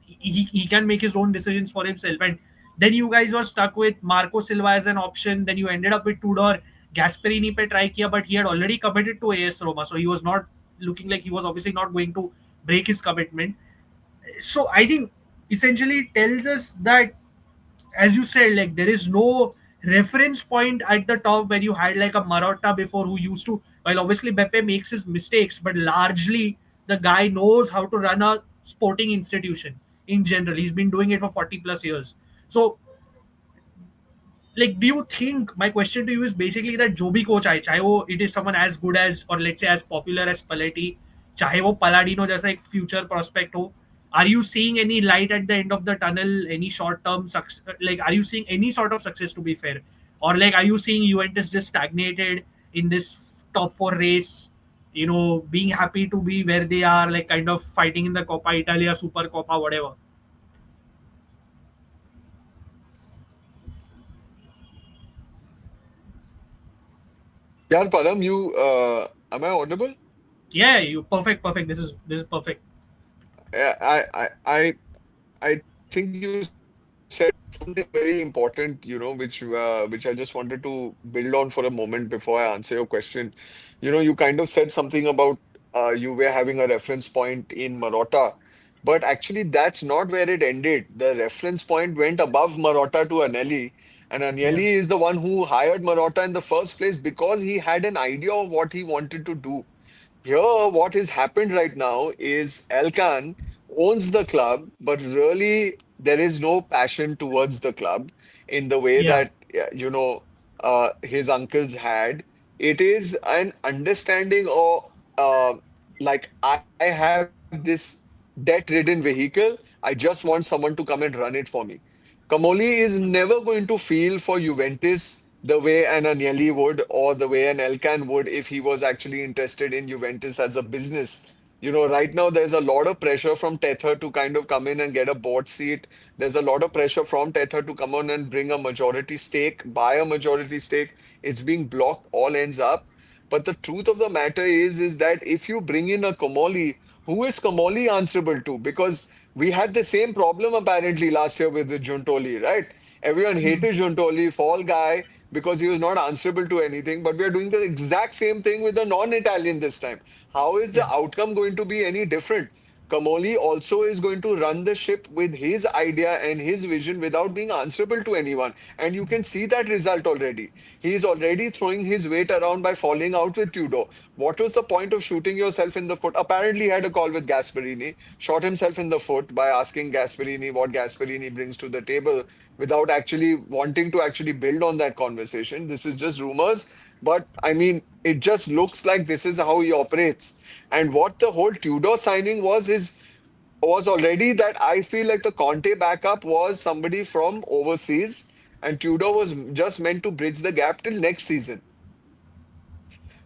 he can make his own decisions for himself. And then you guys were stuck with Marco Silva as an option. Then you ended up with Tudor. Gasperini pe try kiya, but he had already committed to AS Roma, so he was not looking like he was obviously not going to break his commitment. So I think essentially it tells us that, as you said, like there is no reference point at the top where you had like a Marotta before who used to, while obviously Beppe makes his mistakes, but largely the guy knows how to run a sporting institution in general. He's been doing it for 40 plus years. So, like, do you think, my question to you is basically that जो भी coach आए, चाहे वो it is someone as good as, or let's say as popular as Spalletti, चाहे वो Palladino जैसा एक future prospect हो, are you seeing any light at the end of the tunnel, any short term success? Like, are you seeing any sort of success, to be fair? Or like, are you seeing Juventus just stagnated in this top four race, being happy to be where they are, like kind of fighting in the Coppa Italia, Super Coppa, whatever? Yeah, Param, you am I audible? Yeah, you perfect. This is perfect. Yeah, I think you said something very important, which I just wanted to build on for a moment before I answer your question. You kind of said something about you were having a reference point in Marotta, but actually that's not where it ended. The reference point went above Marotta to Anelli, and Yeah, Agnelli is the one who hired Marotta in the first place because he had an idea of what he wanted to do. Here, what has happened right now is Elkan owns the club, but really there is no passion towards the club in the way yeah, that his uncles had. It is an understanding of like I have this debt-ridden vehicle. I just want someone to come and run it for me. Kamoli is never going to feel for Juventus the way an Agnelli would or the way an Elkan would if he was actually interested in Juventus as a business. Right now there's a lot of pressure from Tether to kind of come in and get a board seat. There's a lot of pressure from Tether to come on and bring a majority stake, buy a majority stake. It's being blocked, all ends up. But the truth of the matter is that if you bring in a Komoli, who is Komoli answerable to? Because we had the same problem apparently last year with Giuntoli, right? Everyone hated Giuntoli, fall guy, because he was not answerable to anything. But we are doing the exact same thing with a non-Italian this time. How is the yeah, outcome going to be any different? Kamoli also is going to run the ship with his idea and his vision without being answerable to anyone. And you can see that result already. He is already throwing his weight around by falling out with Tudor. What was the point of shooting yourself in the foot? Apparently, he had a call with Gasperini, shot himself in the foot by asking Gasperini what Gasperini brings to the table without actually wanting to actually build on that conversation. This is just rumors. But I mean, it just looks like this is how he operates. And what the whole Tudor signing was already that I feel like the Conte backup was somebody from overseas, and Tudor was just meant to bridge the gap till next season.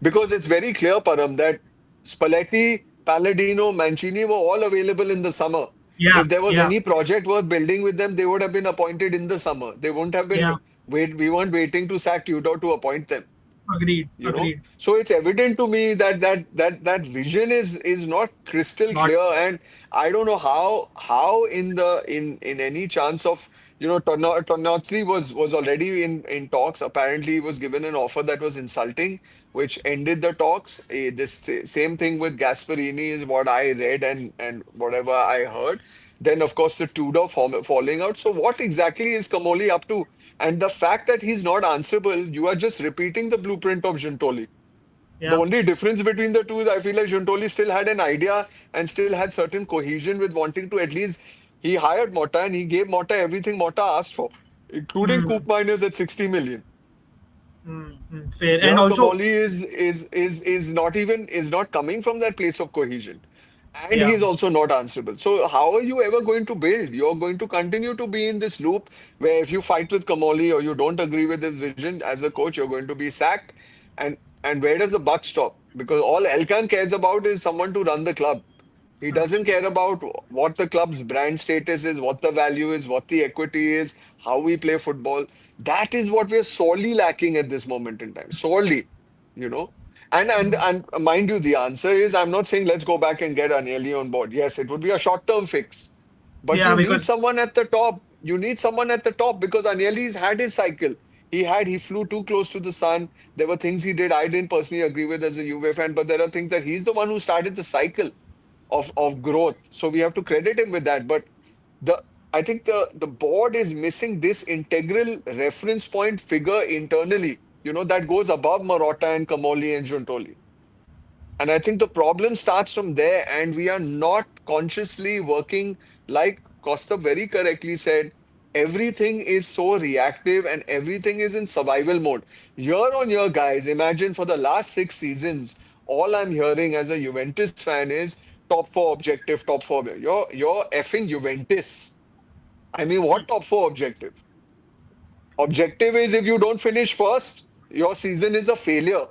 Because it's very clear, Param, that Spalletti, Palladino, Mancini were all available in the summer. yeah, If there was yeah, any project worth building with them, they would have been appointed in the summer. They wouldn't have been yeah. we weren't waiting to sack Tudor to appoint them. Agreed, agreed. So it's evident to me that vision is not crystal Not, clear, and I don't know how in any chance of Tonozzi was already in talks. Apparently he was given an offer that was insulting, which ended the talks. Same thing with Gasperini is what I read and whatever I heard. Then of course the Tudor falling out. So what exactly is Kamoli up to? And the fact that he's not answerable, you are just repeating the blueprint of Giuntoli. The yeah, only difference between the two is I feel like Giuntoli still had an idea and still had certain cohesion with wanting to at least He hired Motta and he gave Motta everything Motta asked for, including Mm, Coop Miners at 60 million. fair. You And know, also, Kamoli is not coming from that place of cohesion. And yeah, he's also not answerable. So how are you ever going to build? You're going to continue to be in this loop where if you fight with Kamoli or you don't agree with his vision as a coach, you're going to be sacked. And and where does the buck stop? Because all Elkan cares about is someone to run the club. He doesn't care about what the club's brand status is, what the value is, what the equity is, how we play football. That is what we're sorely lacking at this moment in time. Sorely, you know. And mind you, the answer is I'm not saying let's go back and get Anelli on board. Yes, it would be a short-term fix. But yeah, you need because someone at the top. You need someone at the top because Agnelli's had his cycle. He flew too close to the sun. There were things he did I didn't personally agree with as a Juve fan, but there are things that he's the one who started the cycle of growth. So we have to credit him with that. But the I think the board is missing this integral reference point figure internally, that goes above Marotta and Kamoli and Giuntoli. And I think the problem starts from there, and we are not consciously working, like Costa very correctly said. Everything is so reactive and everything is in survival mode. Year on year, guys, imagine for the last 6 seasons, all I'm hearing as a Juventus fan is top four objective, top four. You're effing Juventus. I mean, what top four objective? Objective is if you don't finish first, your season is a failure.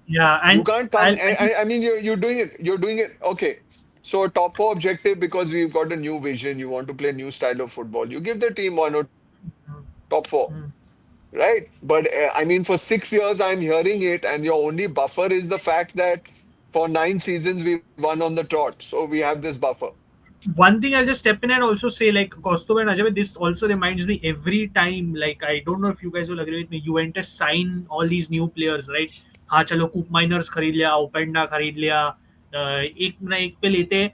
yeah, You and can't come. I mean, you're doing it. You're doing it. Okay. So top four objective because we've got a new vision. You want to play a new style of football. You give the team one or top four, right? But I mean, for 6 years, I'm hearing it, and your only buffer is the fact that for 9 seasons we won on the trot. So we have this buffer. one thing I'll just step in and also say, like Kosto and Ajay, this also reminds me every time. Like, I don't know if you guys will agree with me. Juventus sign all these new players, right? हाँ चलो कूप miners खरीद लिया, ओपेंडा खरीद लिया, एक ना एक पे लेते.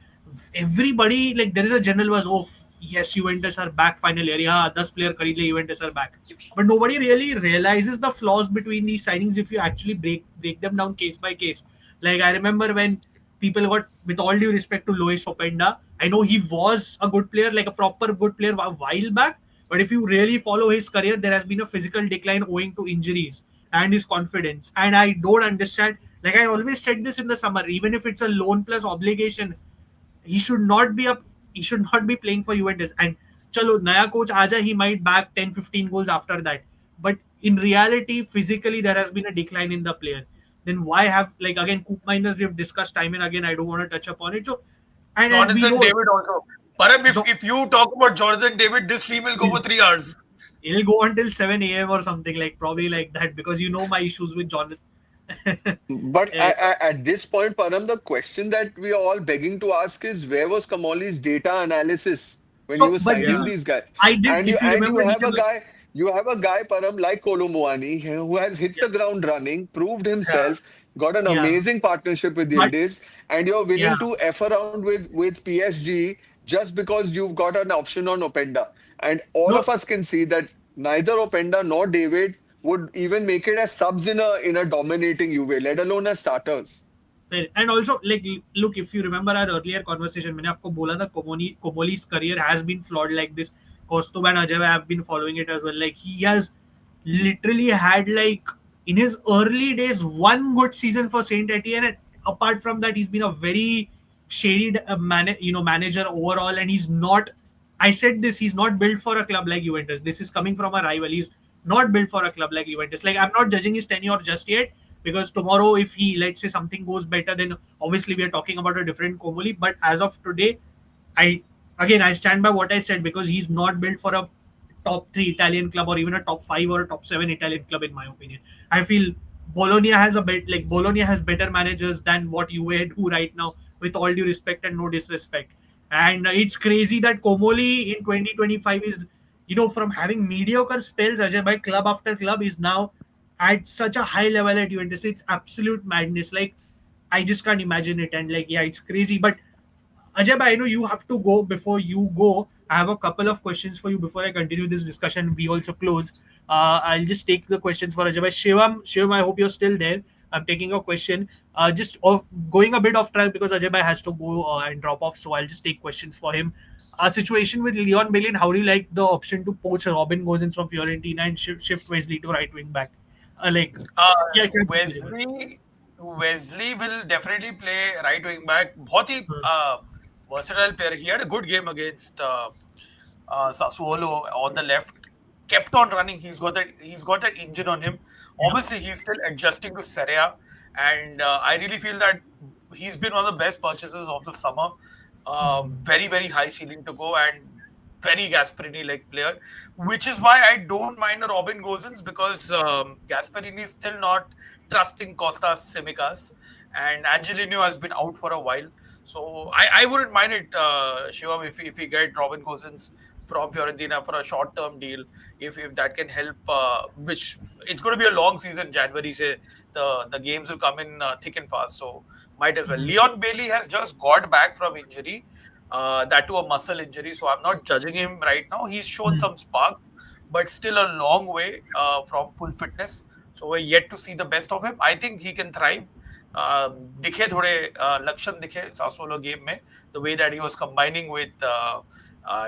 Everybody, like, there is a general buzz. Oh yes, Juventus are back finally. अरे हाँ 10 player खरीद लिए, Juventus are back. But nobody really realizes the flaws between these signings if you actually break them down case by case. Like, I remember when people got, with all due respect to Lois Openda, I know he was a good player, like a proper good player a while back. But if you really follow his career, there has been a physical decline owing to injuries and his confidence. And I don't understand. Like I always said this in the summer, even if it's a loan plus obligation, he should not be up. He should not be playing for Juventus. And chalo, naya coach aja, he might back 10, 15 goals after that. But in reality, physically, there has been a decline in the player. Then why have, like, again, Coop Miners, we have discussed time and again, I don't want to touch upon it. So, and we Jonathan know David also. Param, Jo- if you talk about Jonathan David, this stream will go for 3 hours. it'll go until 7 a.m. or something, like probably like that, because you know my issues with Jonathan. But Yeah, so, at this point, Param, the question that we are all begging to ask is where was Kamoli's data analysis when he was but signing Yeah. these guys? I did, And you if you and you remember, he have said, a guy, Param, like Kolumuani, who has hit yeah, the ground running, proved Yeah. himself, got an yeah, amazing partnership with but Yildiz, and you're yeah, willing to F around with PSG just because you've got an option on Openda. And all no, of us can see that neither Openda nor David would even make it as subs in a dominating Juve, let alone as starters. and also, like, look, if you remember our earlier conversation, मैंने आपको बोला था Komoli's career has been flawed like this. Kosto and Ajay have been following it as well. Like, he has literally had, like, in his early days, one good season for Saint Etienne, and apart from that, he's been a very shady manager overall, and he's not. I said this. He's not built for a club like Juventus. This is coming from a rival. He's not built for a club like Juventus. Like, I'm not judging his tenure just yet, because tomorrow, if he, let's say, something goes better, then obviously we are talking about a different Komoli. But as of today, I I stand by what I said, because he's not built for a top three Italian club, or even a top five or a top seven Italian club, in my opinion. I feel Bologna has better managers than what Juve do right now, with all due respect and no disrespect. And it's crazy that Komoli in 2025 is, from having mediocre spells, Ajay, by club after club, is now at such a high level at Juventus. It's absolute madness. Like, I just can't imagine it. And, like, yeah, it's crazy. But Ajay, I know you have to go. Before you go, I have a couple of questions for you before I continue this discussion. We also close. I'll just take the questions for Ajay. Shivam, I hope you're still there. I'm taking a question. Just of going a bit off track because Ajay bhai has to go and drop off, so I'll just take questions for him. A situation with Leon Bailey. How do you like the option to poach Robin Gosens from Fiorentina and shift Wesley to right wing back? Like, Uh, क्या Wesley will definitely play right wing back. बहुत ही versatile player. He had a good game against Sassuolo on the left. Kept on running. He's got that engine on him. Obviously, he's still adjusting to Serie A, and I really feel that he's been one of the best purchases of the summer. Very very high ceiling to go and very Gasperini like player, which is why I don't mind a Robin Gosens because Gasperini is still not trusting Costas Simicas and Angelino has been out for a while. So I wouldn't mind it, Shivam, if we get Robin Gosens from Fiorentina for a short-term deal, if that can help. Which it's going to be a long season. January, say the games will come in thick and fast. So might as well. Leon Bailey has just got back from injury, that to a muscle injury. So I'm not judging him right now. He's shown some spark, but still a long way from full fitness. So we're yet to see the best of him. I think he can thrive. दिखे थोड़े लक्षण दिखे सासोलो game में the way that he was combining with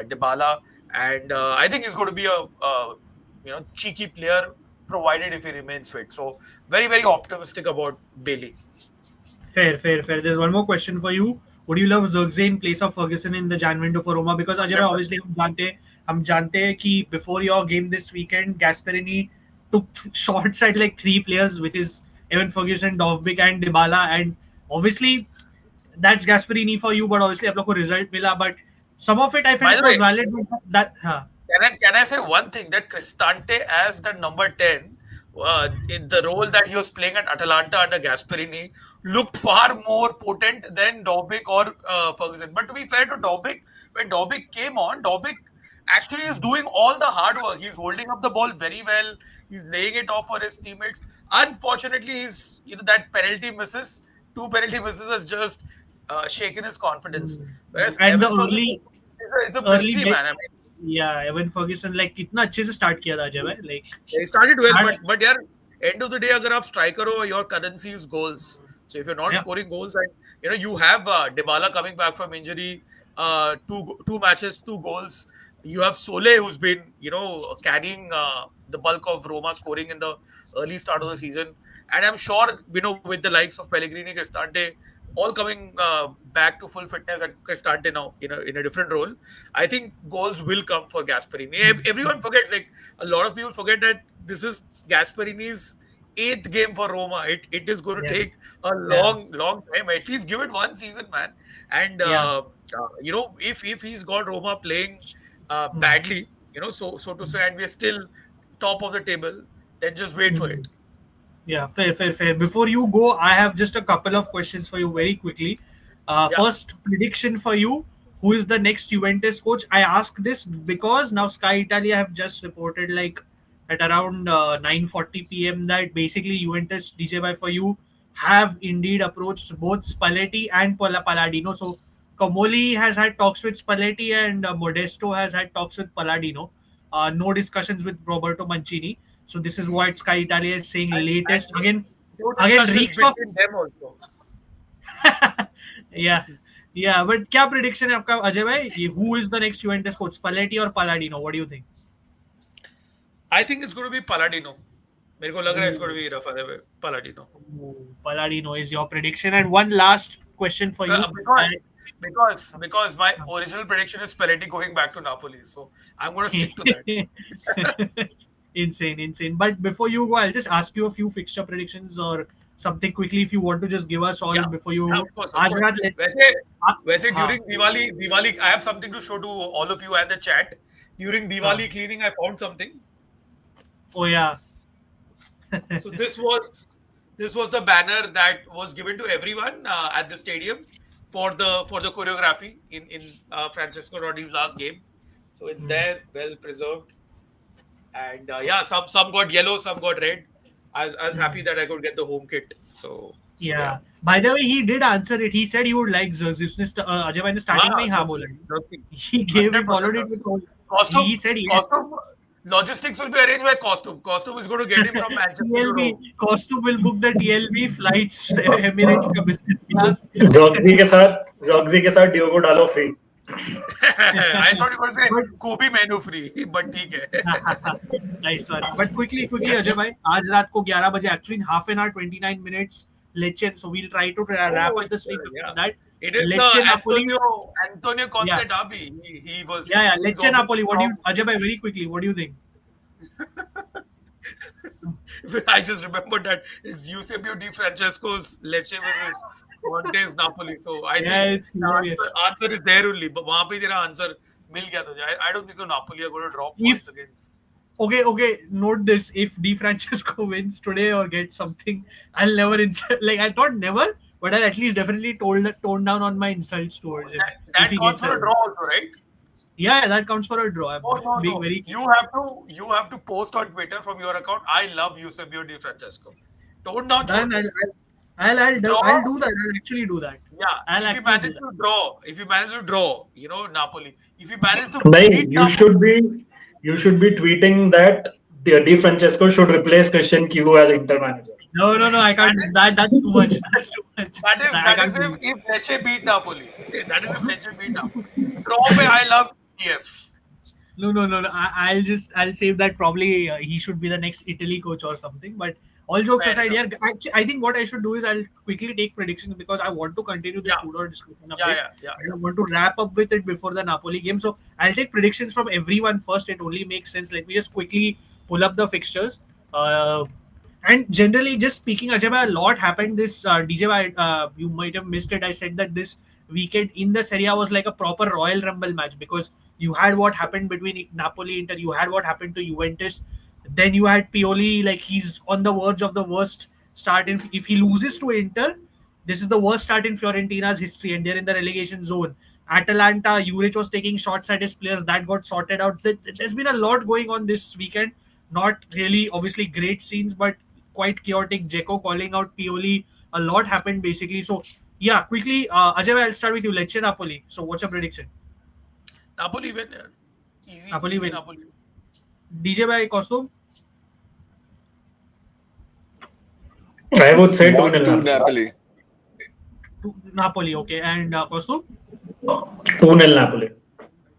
Dybala, and I think he's going to be a cheeky player provided if he remains fit. So very very optimistic about Bailey. Fair. There's one more question for you. Would you love Zirkzee in place of Ferguson in the Jan window for Roma? Because Ajay, obviously हम जानते हैं कि before your game this weekend, Gasperini took shots at like 3 players, which is Evan Ferguson, Dovbyk, and Dybala, and obviously that's Gasperini for you. But obviously, आप लोग को result मिला. But some of it I By felt the was way, valid. That Can I say one thing that Cristante as the number 10, in the role that he was playing at Atalanta under Gasperini, looked far more potent than Dovbyk or Ferguson. But to be fair to Dovbyk, when Dovbyk came on, Dovbyk actually is doing all the hard work. He's holding up the ball very well. He's laying it off for his teammates. Unfortunately, he's that penalty misses, 2 penalty misses has just shaken his confidence. Whereas and the Evan Ferguson is a mystery, man. I mean, Evan Ferguson like कितना अच्छे से start किया था अजय भाई, like he started well, hard- but yeah, end of the day, अगर आप striker हो, your currency is goals. So if you're not scoring goals, and you have Dybala coming back from injury, two matches, 2 goals. You have Sole, who's been carrying the bulk of Roma scoring in the early start of the season, and I'm sure with the likes of Pellegrini, Cristante, all coming back to full fitness, and Cristante now in a different role. I think goals will come for Gasperini. Everyone forgets, like a lot of people forget that this is Gasperini's 8th game for Roma. It is going to take a long time. At least give it 1 season, man. And if he's got Roma playing badly, so to say, and we're still top of the table, then just wait for it. Yeah, fair. Before you go, I have just a couple of questions for you very quickly. First, prediction for you. Who is the next Juventus coach? I ask this because now Sky Italia have just reported like at around 9:40 p.m. that basically Juventus, DJ by for you, have indeed approached both Spalletti and Palladino. So Comoli has had talks with Spalletti and Modesto has had talks with Palladino. No discussions with Roberto Mancini. So this is what Sky Italia is saying latest. Again reeks of them also. yeah. But क्या prediction है आपका अजय भाई? Who is the next Juventus coach? Spalletti or Palladino? What do you think? I think it's going to be Palladino. मेरे को लग रहा है it's going to be Rafael Palladino. Palladino is your prediction. And one last question for you. Because my original prediction is Spalletti going back to Napoli, so I'm going to stick to that. Insane. But before you go, I'll just ask you a few fixture predictions or something quickly if you want to just give us all before you. Of course. वैसे during Diwali, I have something to show to all of you and the chat. During Diwali cleaning, I found something. Oh yeah. So this was the banner that was given to everyone at the stadium for the choreography in Francesco Totti's last game. So it's there, well preserved. And some got yellow, some got red. I was happy that I could get the home kit. So yeah. By the way, he did answer it. He said he would like Xerxes. उसने अजय भाई ने starting में ही हाँ बोला. He followed it with all. Costume, he said yes. Logistics will be arranged by Costume. Costume is going to get him from Manchester to TLB Rome. costume will book the TLB flights Emirates का business class. जॉक्सी के साथ Diogo डालो free. I thought you were going to say But Kobe menu free, but ठीक है. nice one. But quickly, Ajay bhai, आज रात को 11 बजे, actually in half an hour, 29 minutes, Lecce. So we'll try to wrap Oh, up the stream yeah. before that. It is Lecce the Napoli. Antonio Conte Yeah. derby. He was. Yeah. he's Lecce on the Napoli. What do you, top. Ajay bhai, very quickly, what do you think? I just remember that it's Eusebio Di Francesco's Lecce versus Conte's Napoli. So I Yeah, think it's the glorious. answer is there only. But वहाँ पे तेरा answer मिल गया तुझे. I don't think so Napoli are going to drop If points against. Okay, note this. If Di Francesco wins today or gets something, I'll never insult. Like, I thought never, but I'll at least definitely tone down on my insults towards him if That he counts gets for a draw also, right? Yeah, that counts for a draw. I'm No, being no. very clear. You have to post on Twitter from your account. I love Eusebio Di Francesco. Tone down. Then छोड़. I'll Draw. do that. I'll actually do that. Yeah, I'll if you actually do manage that. to draw, you know, Napoli. If you manage to नहीं, beat you should be tweeting that Di Francesco should replace Christian Kivu as Inter manager. No, I can't. That's too much. That's too much. I that can't is do if Lecce beat Napoli. That is if Lecce beat Napoli. Draw पे I love TF. No. I'll save that. Probably he should be the next Italy coach or something. But all jokes Fair aside, enough. yeah, I think what I should do is I'll quickly take predictions because I want to continue this Yeah. Tudor discussion a Yeah, bit. yeah. I want to wrap up with it before the Napoli game. So I'll take predictions from everyone first. It only makes sense. Let me just quickly pull up the fixtures. And generally, just speaking, Ajay, a lot happened this DJ. You might have missed it. I said that this weekend in the Serie A was like a proper Royal Rumble match because you had what happened between Napoli Inter, you had what happened to Juventus, then you had Pioli, like he's on the verge of the worst start. If he loses to Inter, this is the worst start in Fiorentina's history, and they're in the relegation zone. Atalanta, Juric was taking shots at his players, that got sorted out. There's been a lot going on this weekend. Not really, obviously, great scenes, but quite chaotic. Dzeko calling out Pioli. A lot happened basically. So yeah, quickly, Ajay, I'll start with you. Lecce Napoli. So what's your prediction? Napoli win. Easy. Napoli win. Napoli. DJ by Costume? I would say 2-0 1-2 Napoli. Napoli, okay. And Costume? 2-0 Napoli.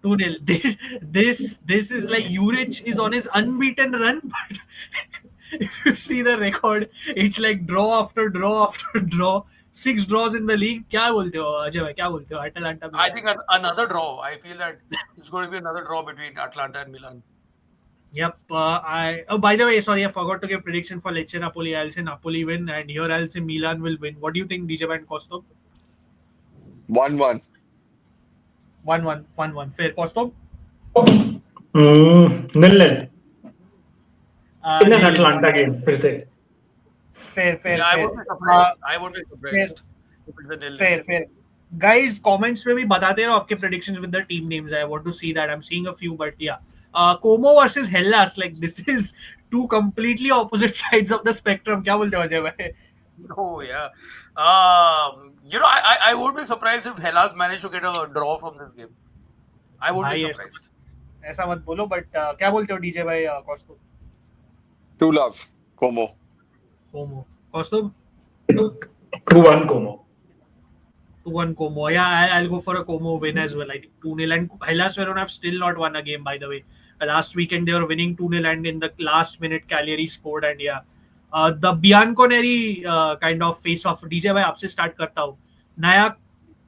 2-0. This is like Juric is on his unbeaten run, but if you see the record, it's like draw after draw after draw. 6 draws in the league. क्या बोलते हो अजय भाई? क्या बोलते हो? Atalanta. I think another draw. I feel that it's going to be another draw between Atlanta and Milan. Yep. By the way, sorry, I forgot to give prediction for Lecce Napoli. I'll say Napoli win, and here I'll say Milan will win. What do you think, DJ and Costume? 1-1. 1-1. 1-1. Fair. Costume? 0-0. In an nil. Atlanta game, फिर से. Fair. Yeah, I won't be surprised. I won't be surprised if it's a nil. Fair. Guys, comments में भी बताते रहो आपके predictions with the team names. I want to see that. I'm seeing a few, but yeah. Como versus Hellas, like this is two completely opposite sides of the spectrum. क्या बोलते हो अजय भाई? Oh yeah. You know, I would be surprised if Hellas managed to get a draw from this game. I would be surprised. ऐसा मत बोलो, but क्या बोलते हो DJ भाई Costume? 2-love. Como. Costume? 2-1 Como. 2-1 Como. Yeah, I'll go for a Como win as well. I think 2-0. And Hellas Verona have still not won a game, by the way. Last weekend they were winning 2-0, and in the last minute Cagliari scored. And yeah, the Bianconeri kind of face-off. DJ भाई आपसे start करता हूँ. नया,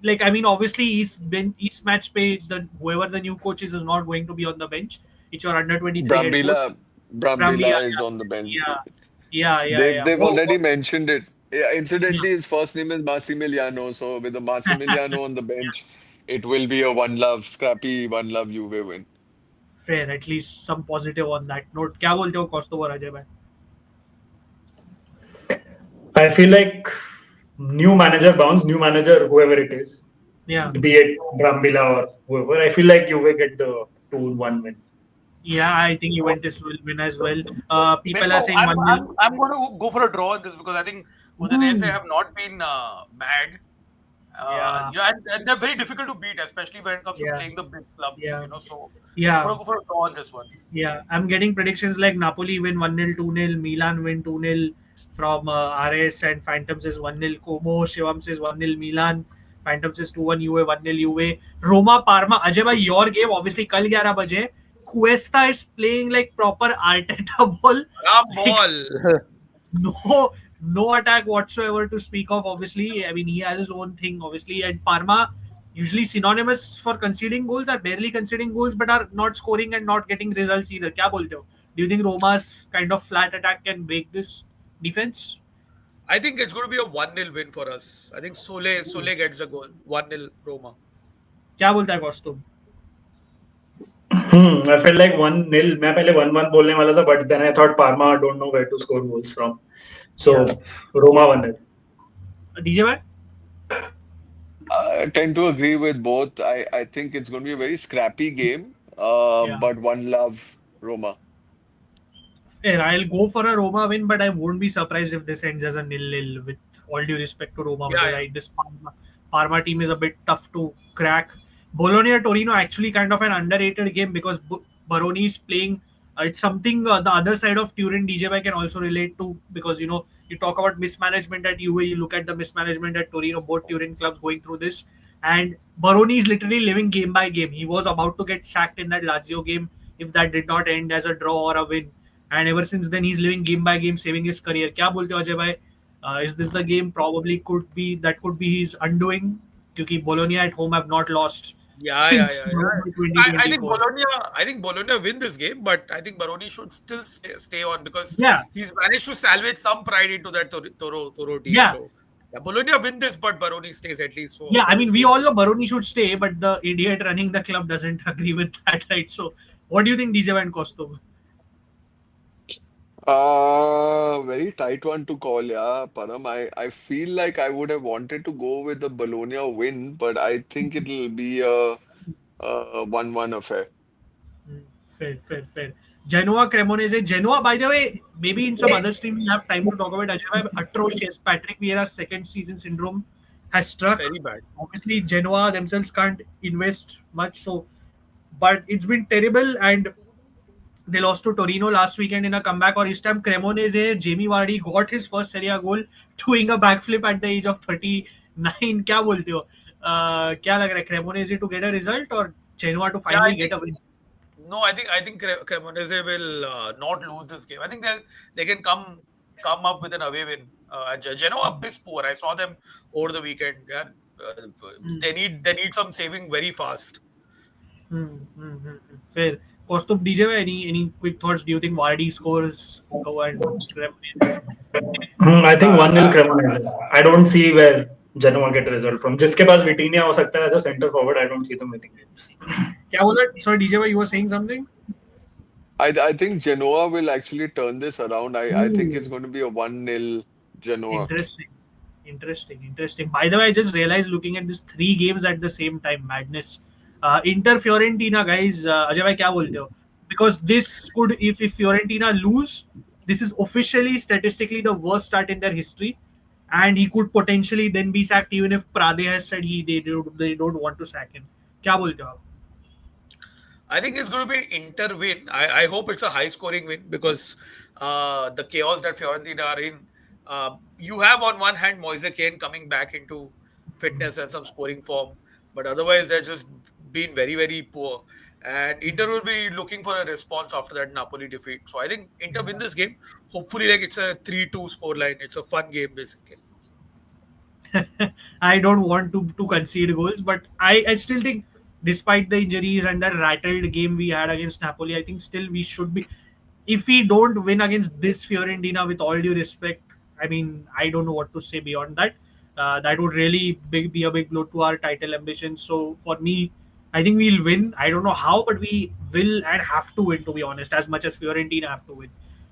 like I mean, obviously East match पे whoever the new coach is not going to be on the bench. It's your under 23 head coach. Brambilla is on the bench. Yeah. They've already mentioned it. Yeah, incidentally, his first name is Massimiliano. So with the Massimiliano on the bench, it will be a 1-love, scrappy 1-love Juve win. Fair, at least some positive on that note. क्या बोलते हो Costo और अजय भाई? I feel like new manager, whoever it is. Yeah. Be it Brambilla or whoever. I feel like Juve get the 2-1 win. Yeah, I think Juventus will win as well. People are saying 1-0. I'm going to go for a draw in this because I think Udinese have not been bad. Yeah. And they're very difficult to beat, especially when it comes to Yeah. playing the big clubs. Yeah. So I'm Yeah. going to go for a draw on this one. Yeah, I'm getting predictions like Napoli win 1-0, 2-0, Milan win 2-0 from RS, and Phantom says 1-0 Como, Shivam says 1-0 Milan, Phantom says 2-1 UA, 1-0 UA. Roma Parma, Ajay bhai, your game obviously kal 11 baje. Cuesta is playing like proper Arteta ball. Ram Like ball. no attack whatsoever to speak of. Obviously, I mean he has his own thing. Obviously, and Parma usually synonymous for conceding goals are barely conceding goals, but are not scoring and not getting results either. क्या बोलते हो? Do you think Roma's kind of flat attack can break this defense? I think it's going to be a 1-0 win for us. I think Sole gets a goal. 1-0 Roma. क्या बोलता है costume? I felt like 1-0. मैं पहले 1-1 बोलने वाला था, but then I thought Parma don't know where to score goals from. So Roma 1-0. DJ भाई? I tend to agree with both. I think it's going to be a very scrappy game, Yeah. but one love Roma. Fair. I'll go for a Roma win, but I won't be surprised if this ends as a 0-0. With all due respect to Roma, Yeah, because this Parma team is a bit tough to crack. Bologna Torino actually kind of an underrated game because Baroni is playing. It's something the other side of Turin DJY can also relate to, because you talk about mismanagement at UA, you look at the mismanagement at Torino, both Turin clubs going through this, and Baroni is literally living game by game. He was about to get sacked in that Lazio game if that did not end as a draw or a win, and ever since then he's living game by game, saving his career. क्या बोलते हो अजय भाई? Is this the game? Probably could be his undoing, because Bologna at home have not lost Yeah. since I, November I think 2024. Bologna win this game, but I think Baroni should still stay on because Yeah, he's managed to salvage some pride into that Toro team. yeah, So Bologna win this, but Baroni stays at least yeah. I for this mean, we game. all know Baroni should stay, but the idiot running the club doesn't agree with that, right? So, what do you think, DJ and Costo? Very tight one to call, yeah, Param. I feel like I would have wanted to go with the Bologna win, but I think it'll be a 1-1 affair. Fair. Genoa Cremonese. Genoa, by the way, maybe in some other stream we'll have time to talk about Ajay. Atrocious. Patrick Vieira's second season syndrome has struck. Very bad. Obviously, Genoa themselves can't invest much, so but it's been terrible, and they lost to Torino last weekend in a comeback. Or this time, Cremonese, Jamie Vardy got his first Serie A goal doing a backflip at the age of 39. क्या बोलते हो? क्या लग रहा है? Cremonese to get a result or Genoa to Yeah, finally get a win? No, I think Cremonese will not lose this game. I think they can come up with an away win. Genoa is poor. I saw them over the weekend. Yeah, they need some saving very fast. Fair. Cost of DJ, any quick thoughts? Do you think Vardy scores go and Cremonese? I think 1-0 Uh, Cremonese. I don't see where Genoa get a result from. जिसके पास Vitinha हो सकता है as a center forward, I don't see them winning games. क्या बोला? Sorry, DJ, you were saying something? I think Genoa will actually turn this around. I think it's going to be a 1-0 Genoa. Interesting. By the way, I just realized looking at these three games at the same time, madness. Inter Fiorentina, guys. Ajay bhai, क्या बोलते हो? Because this could, if Fiorentina lose, this is officially statistically the worst start in their history, and he could potentially then be sacked, even if Prade has said they don't want to sack him. क्या बोलते हो आप? I think it's going to be an Inter win. I hope it's a high scoring win because the chaos that Fiorentina are in. You have on one hand Moise Kean coming back into fitness and some scoring form, but otherwise they're just been very, very poor. And Inter will be looking for a response after that Napoli defeat. So I think Inter win this game. Hopefully, like it's a 3-2 scoreline. It's a fun game, basically. I don't want to concede goals, but I still think, despite the injuries and that rattled game we had against Napoli, I think still we should be. If we don't win against this Fiorentina, with all due respect, I mean, I don't know what to say beyond that. That would really be a big blow to our title ambitions. So for me, I think we'll win. I don't know how, but we will and have to win, to be honest, as much as Fiorentina have to win.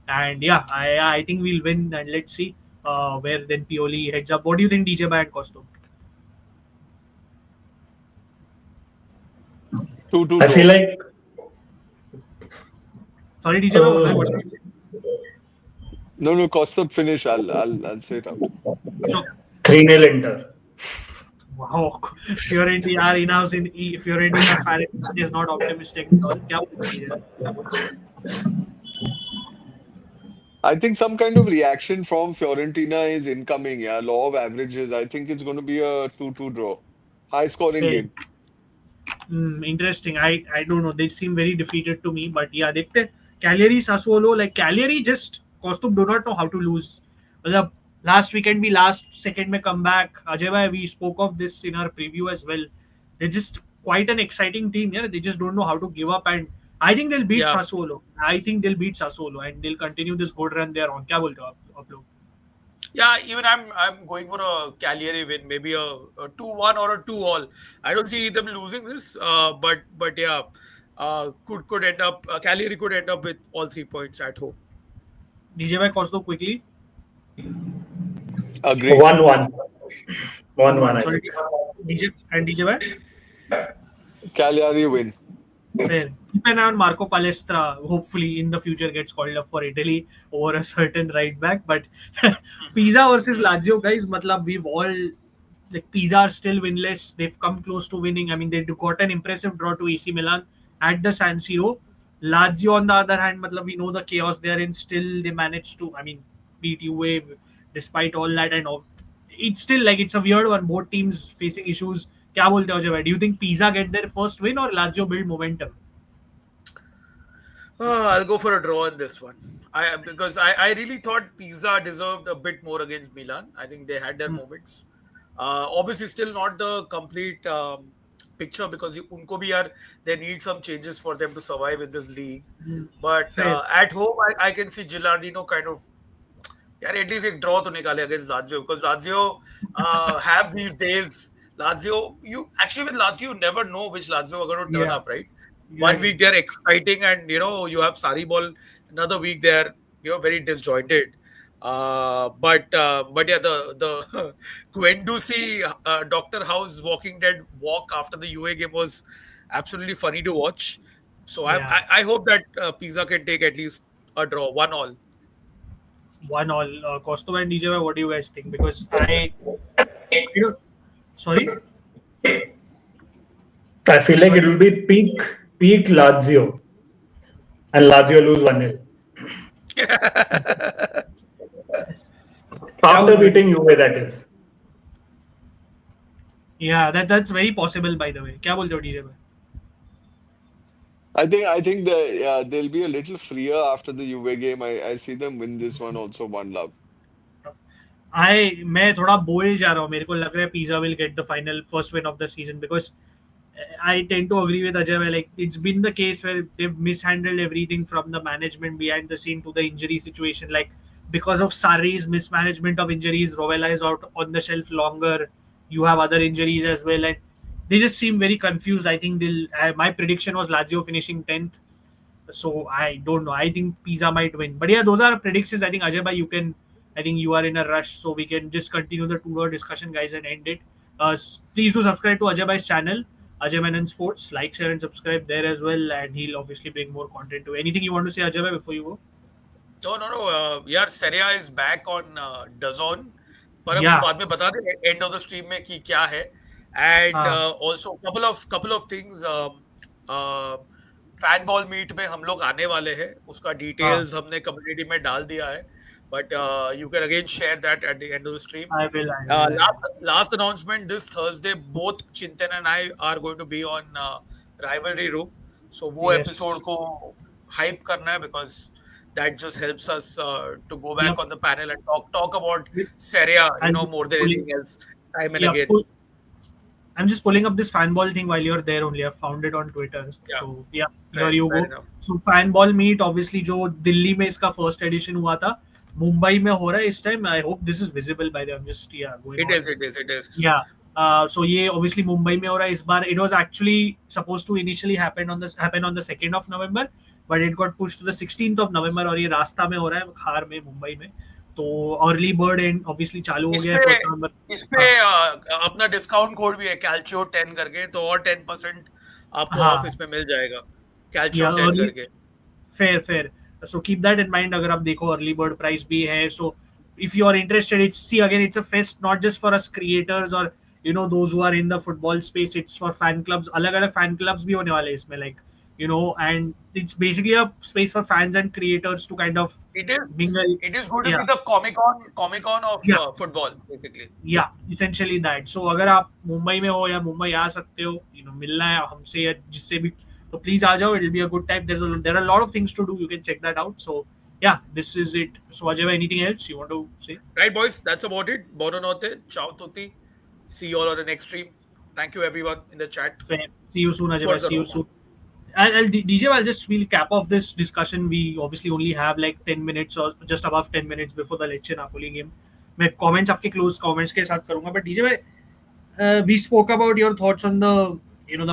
And yeah, I think we'll win, and let's see where then Pioli heads up. What do you think, DJ Bay and Costo? 2-2 I feel draw. like Sorry, DJ Bay, what did you say? No, Costa finish. I'll say it out. So, 3-0 Inter. Wow, Fiorentina are in-house in Fiorentina fan is not optimistic at all. क्या बोलते हैं? I think some kind of reaction from Fiorentina is incoming. Yeah, law of averages. I think it's going to be a 2-2 draw. High scoring Fair. game. Interesting. I don't know. They seem very defeated to me, but yeah, देखते हैं. Cagliari Sassuolo, like Cagliari just Kostub do not know how to lose. मतलब last weekend भी last second में comeback. Ajay bhai, we spoke of this in our preview as well. They're just quite an exciting team. Yeah, they just don't know how to give up, and I think they'll beat Yeah. Sassuolo. I think they'll beat Sassuolo, and they'll continue this good run they're on. क्या बोलते हो आप लोग? Yeah, even I'm going for a Cagliari win, maybe a 2-1 or a 2-all. I don't see them losing this, but yeah, could end up Cagliari could end up with all 3 points at home. DJ bhai, Kostub quickly. Agree. 1-1. 1-1, I Sorry, think. DJ bhai. Cagliari win. Fair. Keep an eye on Marco Palestra. Hopefully, in the future, gets called up for Italy over a certain right back. But Pisa versus Lazio, guys. Matlab, we've all like Pisa are still winless. They've come close to winning. I mean, they got an impressive draw to AC Milan at the San Siro. Lazio, on the other hand, matlab, we know the chaos they're in. Still, they managed to, I mean, beat UA despite all that and all. It's still like it's a weird one. Both teams facing issues. क्या बोलते हो जब? Do you think Pisa get their first win or Lazio build momentum? I'll go for a draw in this one. Because I really thought Pisa deserved a bit more against Milan. I think they had their moments. Obviously, still not the complete picture because unko bhi yaar, they need some changes for them to survive in this league. But at home, I can see Gilardino kind of at least a draw to nikale against Lazio because Lazio have these days. Lazio, with Lazio, you never know which Lazio are going to turn up, right? One week they're exciting, and you have Sari ball. Another week they're very disjointed. But yeah, the Guendouzi Doctor House Walking Dead walk after the UA game was absolutely funny to watch. So I hope that Pisa can take at least a draw, 1-1. 1-1. Costo and DJ, what do you guys think? Because sorry? I feel like it will be peak Lazio. And Lazio lose 1-0. After beating Juve, that is. Yeah, that's very possible, by the way. क्या बोलते हो DJ भाई? I think they'll be a little freer after the UVA game. I see them win this one also 1-0. मैं थोड़ा bold जा रहा हूँ. मेरे को लग रहा है Pisa will get the final first win of the season because I tend to agree with Ajay. Like it's been the case where they've mishandled everything from the management behind the scene to the injury situation. Like because of Sarri's mismanagement of injuries, Rovella is out on the shelf longer. You have other injuries as well, and they just seem very confused. I think my prediction was Lazio finishing 10th. So I don't know. I think Pisa might win. But yeah, those are predictions. I think Ajay bhai, I think you are in a rush, so we can just continue the Tudor discussion, guys, and end it. Please do subscribe to Ajay bhai's channel, Ajay Menon Sports. Like, share, and subscribe there as well, and he'll obviously bring more content to. Anything you want to say, Ajay bhai, before you go? No. Yeah, Serie A is back on DAZN. पर Yeah. बाद में बता दे end of the stream में कि क्या है. And also couple of things. Fan ball meet में हम लोग आने वाले हैं. उसका डिटेल्स हमने कम्युनिटी में डाल दिया है. But you can again share that at the end of the stream. I will. Last announcement this Thursday, both Chintan and I are going to be on Rivalry Room. So वो episode को hype करना है because that just helps us to go back on the panel and talk about Serie A, more than anything else, time and again. I'm just pulling up this fanball thing while you're there only. I found it on Twitter. Yeah. So yeah, here you go. enough. So fanball meet obviously जो दिल्ली में इसका first edition हुआ था, मुंबई में हो रहा है इस time. I hope this is visible by the way. I'm just going It on. is. Yeah. So ये obviously मुंबई में हो रहा है इस बार. It was actually supposed to initially happen on the 2nd of November, but it got pushed to the 16th of November और ये रास्ता में हो रहा है खार में मुंबई में. तो अर्ली बर्ड एंड ऑब्वियसली चालू हो गया है 1 नवंबर. इस पे अपना डिस्काउंट कोड भी है Calcio 10 करके, तो और 10% आपको ऑफिस में मिल जाएगा Calcio 10 करके. Fair. So keep that in mind. अगर आप देखो अर्ली बर्ड प्राइस भी है. So if you are interested, it's a fest not just for us creators or those who are in the football space. It's for fan clubs. अलग अलग fan clubs भी होने वाले हैं इसमें, like, and it's basically a space for fans and creators to kind of mingle. It is going to be Yeah, the Comic Con of yeah, football, basically. yeah, essentially that. So अगर आप मुंबई में हो या मुंबई आ सकते हो, मिलना है हमसे या जिससे भी, तो प्लीज आ जाओ. It'll be a good time. There are a lot of things to do. You can check that out. So yeah, this is it. So Ajay, anything else you want to say? Right, boys? That's about it. Buona notte. Ciao tutti. See you all on the next stream. Thank you, everyone in the chat. Fair. See you soon, Ajay. Towards the See you road. soon. DJ, I'll just we'll cap off this discussion. We obviously only have like 10 minutes or just above 10 minutes before the Lecce Napoli game. मैं comments आपके close comments के साथ करूँगा. But DJ भाई, we spoke about your thoughts on the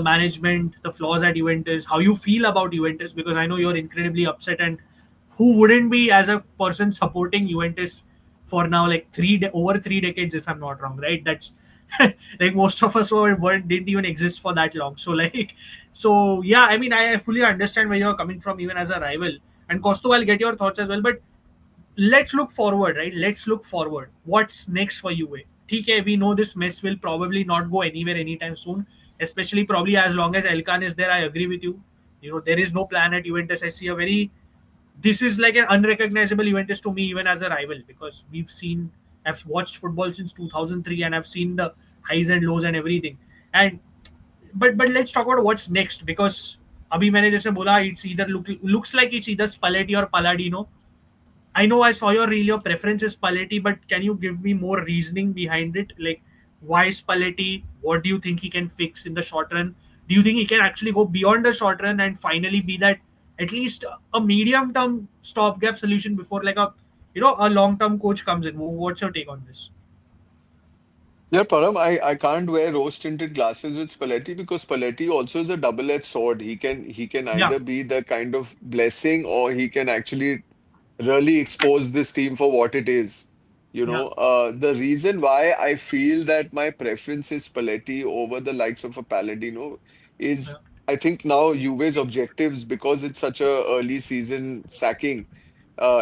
management, the flaws at Juventus, how you feel about Juventus, because I know you're incredibly upset, and who wouldn't be as a person supporting Juventus for now like over 3 decades, if I'm not wrong, right? That's like most of us didn't even exist for that long. So like, so yeah, I mean, I fully understand where you're coming from, even as a rival. And Costo, I'll get your thoughts as well, but let's look forward, right? Let's look forward. What's next for you? TK, we know this mess will probably not go anywhere anytime soon, especially probably as long as Elkan is there. I agree with you. There is no plan at Juventus. I see this is like an unrecognizable Juventus to me, even as a rival, because I've watched football since 2003 and I've seen the highs and lows and everything. And but let's talk about what's next, because अभी मैंने जैसे बोला, it's either looks like it's either Spalletti or Palladino. I know I saw your reel, your preference is Spalletti, but can you give me more reasoning behind it? Like, why Spalletti? What do you think he can fix in the short run? Do you think he can actually go beyond the short run and finally be that at least a medium term stopgap solution before like a long term coach comes in? What's your take on this? Yeah, Param, I can't wear rose-tinted glasses with Spalletti because Spalletti also is a double-edged sword. He can Yeah, either be the kind of blessing or he can actually really expose this team for what it is. yeah, The reason why I feel that my preference is Spalletti over the likes of a Palladino yeah, is I think now Juve's objectives because it's such a early season sacking.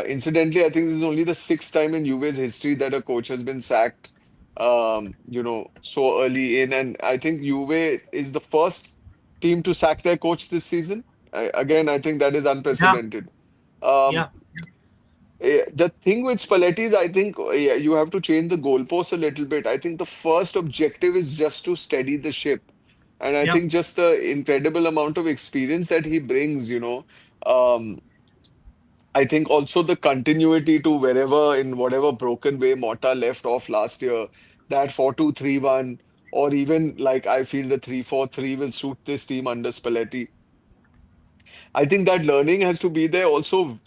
Incidentally, I think this is only the sixth time in Juve's history that a coach has been sacked, so early in. And I think Juve is the first team to sack their coach this season. Again, I think that is yeah, unprecedented. Um, yeah, the thing with Spalletti is, I think yeah, you have to change the goalposts a little bit. I think the first objective is just to steady the ship. And I yeah, think just the incredible amount of experience that he brings, um, I think also the continuity to wherever, in whatever broken way Mota left off last year, that 4-2-3-1, or even like I feel the 3-4-3 will suit this team under Spalletti. I think that learning has to be there. Also,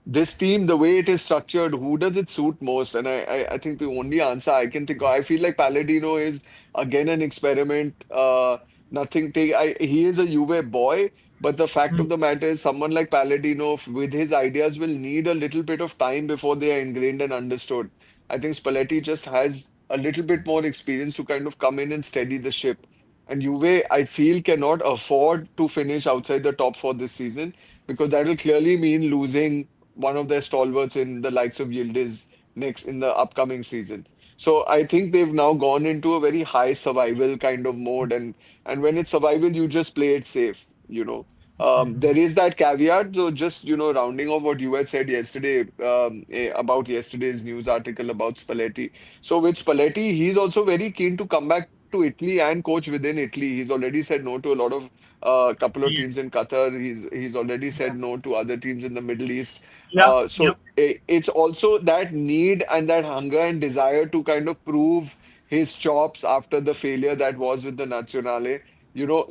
this team, the way it is structured, who does it suit most? And I think the only answer I can think of, I feel like Palladino is again an experiment. Nothing take. He is a Juve boy, but the fact mm, of the matter is, someone like Palladino, with his ideas, will need a little bit of time before they are ingrained and understood. I think Spalletti just has a little bit more experience to kind of come in and steady the ship. And Juve, I feel, cannot afford to finish outside the top four this season because that will clearly mean losing one of their stalwarts in the likes of Yildiz next in the upcoming season. So I think they've now gone into a very high survival kind of mode, and when it's survival, you just play it safe. There is that caveat, so just rounding off what you had said yesterday about yesterday's news article about Spalletti. So with Spalletti, he's also very keen to come back to Italy and coach within Italy. He's already said no to a lot of couple of yeah, teams in Qatar. He's already said no to other teams in the Middle East. yeah, yeah, It's also that need and that hunger and desire to kind of prove his chops after the failure that was with the Nazionale.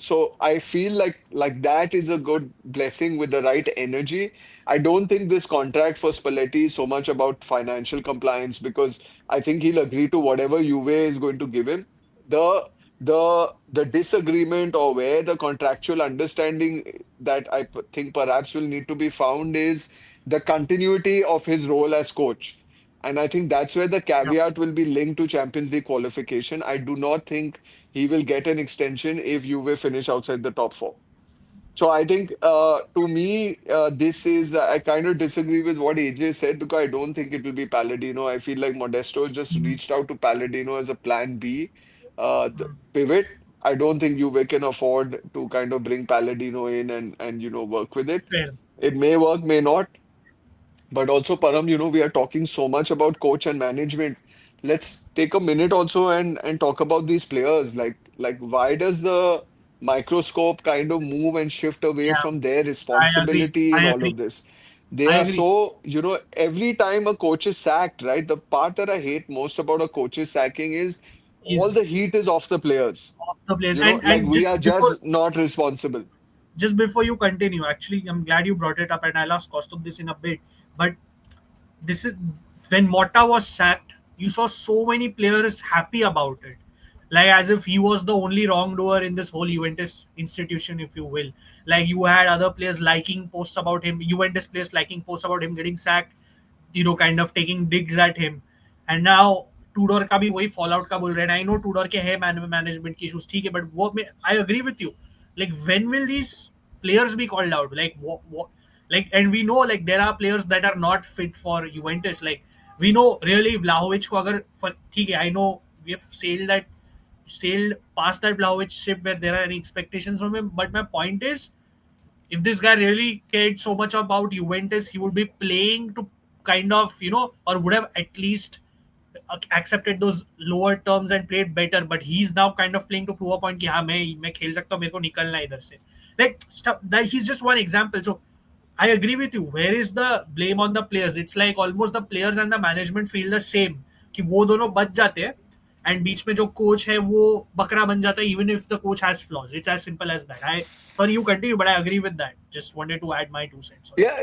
So I feel like that is a good blessing with the right energy. I don't think this contract for Spalletti is so much about financial compliance because I think he'll agree to whatever Juve is going to give him. The disagreement or where the contractual understanding that think perhaps will need to be found is the continuity of his role as coach. And I think that's where the yeah, caveat will be linked to Champions League qualification. I do not think he will get an extension if Juve finish outside the top four. So I think to me, this is I kind of disagree with what AJ said because I don't think it will be Palladino. I feel like Modesto just reached out to Palladino as a plan B. the pivot. I don't think Juve can afford to kind of bring Palladino in and work with it. Fair. It may work, may not. But also, Param, we are talking so much about coach and management. Let's take a minute also and talk about these players. Like why does the microscope kind of move and shift away Yeah, from their I agree. responsibility in I all agree. of this? They I are agree. so, every time a coach is sacked, right? The part that I hate most about a coach's sacking is all Is the heat is off the players. off the place. Like And we are just not responsible. just before you continue, actually, I'm glad you brought it up, and I'll ask Kostuk this in a bit. But this is when Motta was sacked, you saw so many players happy about it, like as if he was the only wrongdoer in this whole Juventus institution, if you will. Like you had other players liking posts about him, Juventus players liking posts about him getting sacked, kind of taking digs at him. And now Tudor का भी वही fallout का बोल रहे हैं. I know Tudor के है management की issues, ठीक है, but वो I agree with you. Like when will these players be called out? Like what like, and we know like there are players that are not fit for Juventus. Like we know really Vlahovic को अगर ठीक है, I know we have sailed past that Vlahovic ship where there are any expectations from him. But my point is, if this guy really cared so much about Juventus, he would be playing to kind of, or would have at least accepted those lower terms and played better. But he's now kind of playing to prove a point कि हाँ मैं खेल सकता हूँ, मेरे को निकलना है इधर से. Like stuff that he's just one example. So I agree with you. Where is the blame on the players? It's like almost the players and the management feel the same कि वो दोनों बच जाते हैं and बीच में जो coach है वो बकरा बन जाता है, even if the coach has flaws. It's as simple as that. Sorry, you continue, but I agree with that. Just wanted to add my 2 cents on it. Yeah,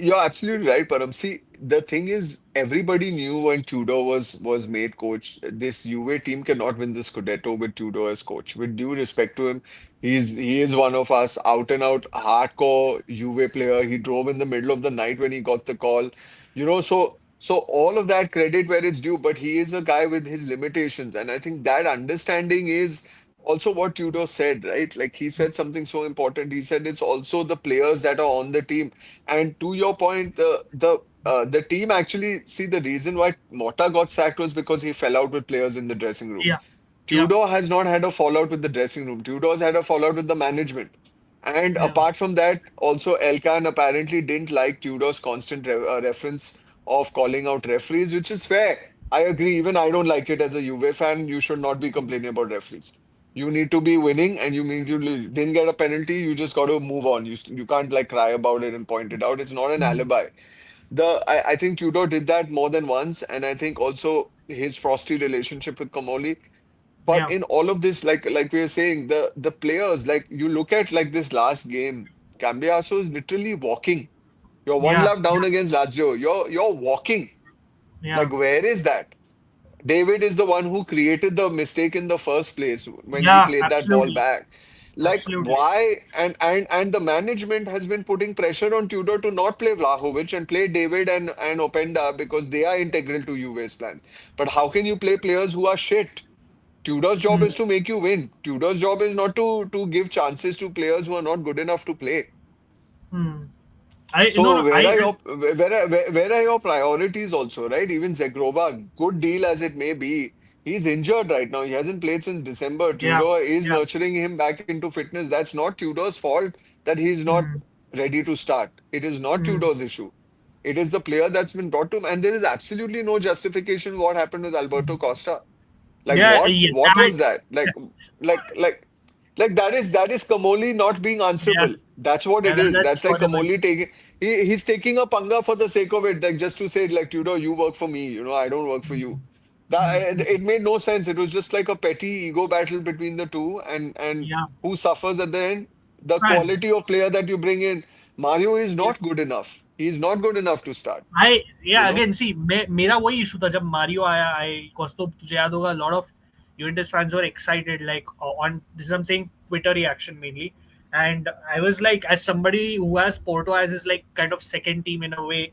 you're absolutely right, Param. See, the thing is, everybody knew when Tudor was made coach, this Juve team cannot win the Scudetto with Tudor as coach. With due respect to him, he is one of us, out and out hardcore Juve player. He drove in the middle of the night when he got the call. So all of that credit where it's due, but he is a guy with his limitations, and I think that understanding is also what Tudor said, right? Like he said something so important. He said it's also the players that are on the team. And to your point, the team actually see the reason why Motta got sacked was because he fell out with players in the dressing room. Yeah, yeah, Tudor has not had a fallout with the dressing room. Tudor's had a fallout with the management. And yeah, apart from that, also Elkan apparently didn't like Tudor's constant reference of calling out referees, which is fair. I agree. Even I don't like it as a Juve fan. You should not be complaining about referees. You need to be winning, and you mean you didn't get a penalty. You just got to move on. You can't like cry about it and point it out. It's not an mm, alibi. I think Tudor did that more than once, and I think also his frosty relationship with Komoli. But yeah, in all of this, like we were saying, the players, like you look at like this last game, Cambiaso is literally walking. You're one yeah, lap down against Lazio. You're walking. yeah, Like where is that? David is the one who created the mistake in the first place when he yeah, played that ball absolutely, back. Like absolutely. why? And the management has been putting pressure on Tudor to not play Vlahovic and play David and Openda because they are integral to Juve's plan. But how can you play players who are shit? Tudor's job Mm, is to make you win. Tudor's job is not to give chances to players who are not good enough to play. mm. I no So no I where are your priorities also, right? Even Zegrova, good deal as it may be, he's injured right now. He hasn't played since December. yeah, Tudor is yeah, nurturing him back into fitness. That's not Tudor's fault that he's not mm, ready to start. It is not mm. Tudor's issue. It is the player that's been brought to him, and there is absolutely no justification what happened with Alberto Costa. Like Yeah, yeah, what was that? Like like that is Kamoli not being yeah, answerable. That's what yeah, it is. that's That's like what I meant. Kamoli taking he's taking a panga for the sake of it, like just to say like Tudor, you work for me, I don't work for you. That Mm. it made no sense. It was just like a petty ego battle between the two, and Yeah, who suffers at the end? The fans. quality of player that you bring in. Mario is Yeah. not good enough. He's not good enough to start, Yeah, you know? again, see, मेरा वही issue था जब Mario आया. I Costo, तुझे याद होगा, a lot of Juventus fans were excited, like on this. I'm saying Twitter reaction mainly, and I was like, as somebody who has Porto as his like kind of second team in a way,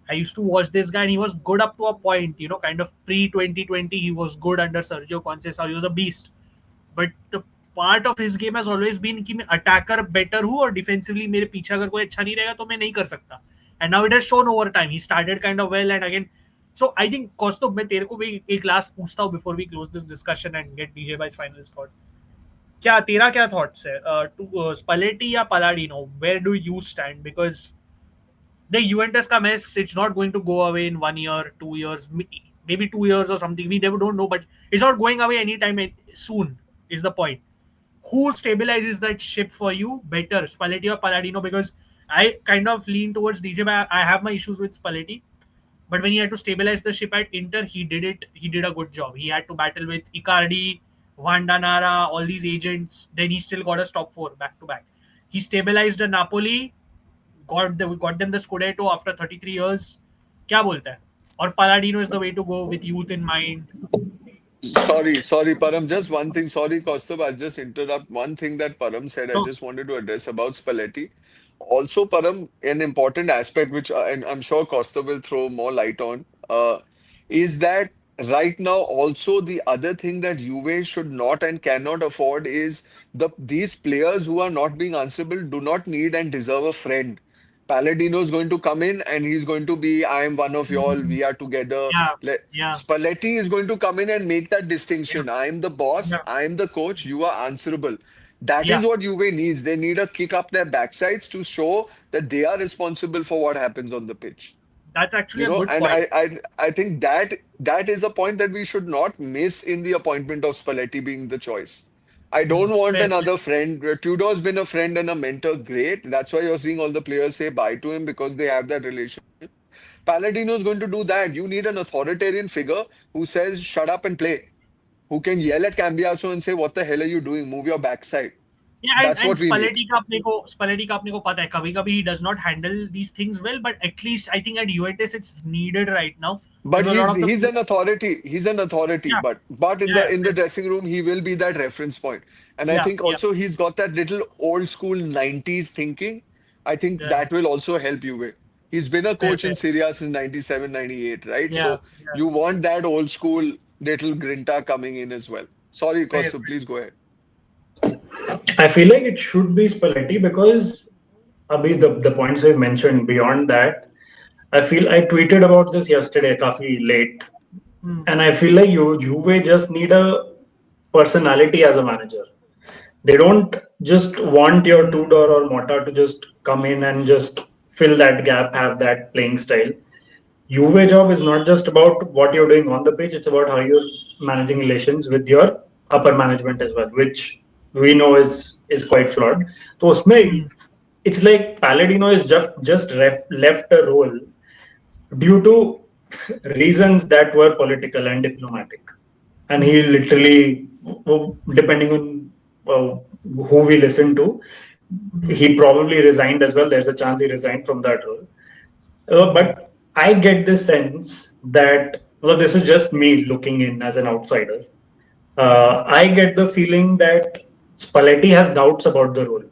I used to watch this guy, and he was good up to a point, kind of pre 2020. He was good under Sergio Conceição. He was a beast. But the part of his game has always been कि मैं attacker better हूँ और defensively मेरे पीछे अगर कोई अच्छा नहीं रहेगा तो मैं नहीं कर सकता. And now it has shown over time. He started kind of well, and again, So I think Kostov, मैं तेरे को भी एक last पूछता हूँ before we close this discussion and get DJ Bhai's final thought. क्या तेरा क्या thoughts है? Spalletti या Palladino? Where do you stand? Because the Juventus ka mess, it's not going to go away in 1 year, 2 years, maybe 2 years or something. We never don't know, but it's not going away anytime soon. Is the point? Who stabilizes that ship for you better, Spalletti or Palladino? Because I kind of lean towards DJ. I have my issues with Spalletti, but when he had to stabilize the ship at Inter, he did it. He did a good job. He had to battle with Icardi, Vandanara, all these agents. Then he still got us top 4 back to back. He stabilized the Napoli, got them the Scudetto after 33 years. क्या बोलता है? Or Palladino is the way to go with youth in mind. Sorry, Param. Just one thing. Sorry, Kaustubh. I'll just interrupt. One thing that Param said, I No. just wanted to address about Spalletti. Also, Param, an important aspect which and I'm sure Kaustubh will throw more light on, is that right now also the other thing that Juve should not and cannot afford is these players who are not being answerable do not need and deserve a friend. Palladino is going to come in and he's going to be, I am one of y'all, we are together. Yeah, yeah, Spalletti is going to come in and make that yeah, distinction. I am the boss, yeah, I am the coach, you are answerable. That yeah. is what Juve needs. They need a kick up their backsides to show that they are responsible for what happens on the pitch. That's actually You a know, good and point. I think that is a point that we should not miss in the appointment of Spalletti being the choice. I don't want Fair. another friend. Tudor's been a friend and a mentor, great. That's why you're seeing all the players say bye to him because they have that relationship. Palladino is going to do that. You need an authoritarian figure who says, shut up and play. Who can yell at Cambiaso and say, what the hell are you doing? Move your backside. Yeah, That's and what we need. Spalletti का अपने को पता है कभी-कभी he does not handle these things well, but at least I think at Juventus it's needed right now But because a lot of the he's an authority. He's an authority. yeah, But in yeah, the dressing room, he will be that reference point. And I yeah, think yeah, also he's got that little old school 90s thinking. I think yeah, that will also help you with. He's been a fair, coach in fair. Serie A since 97, 98, right? Yeah, So yeah, you want that old school little grinta coming in as well. Sorry, fair, Kostu, please go ahead. I feel like it should be Spalletti because Abhi, the points we've mentioned beyond that, I feel I tweeted about this yesterday, काफी late, Hmm. and I feel like Juve just need a personality as a manager. They don't just want your Tudor or Motta to just come in and just fill that gap, have that playing style. Juve job is not just about what you're doing on the pitch; it's about how you're managing relations with your upper management as well, which we know is quite flawed. So Hmm. उसमें it's like Palladino is just left a role due to reasons that were political and diplomatic, and he literally, depending on who we listen to, he probably resigned as well. There's a chance he resigned from that role. But I get this sense that, well, this is just me looking in as an outsider. I get the feeling that Spalletti has doubts about the role.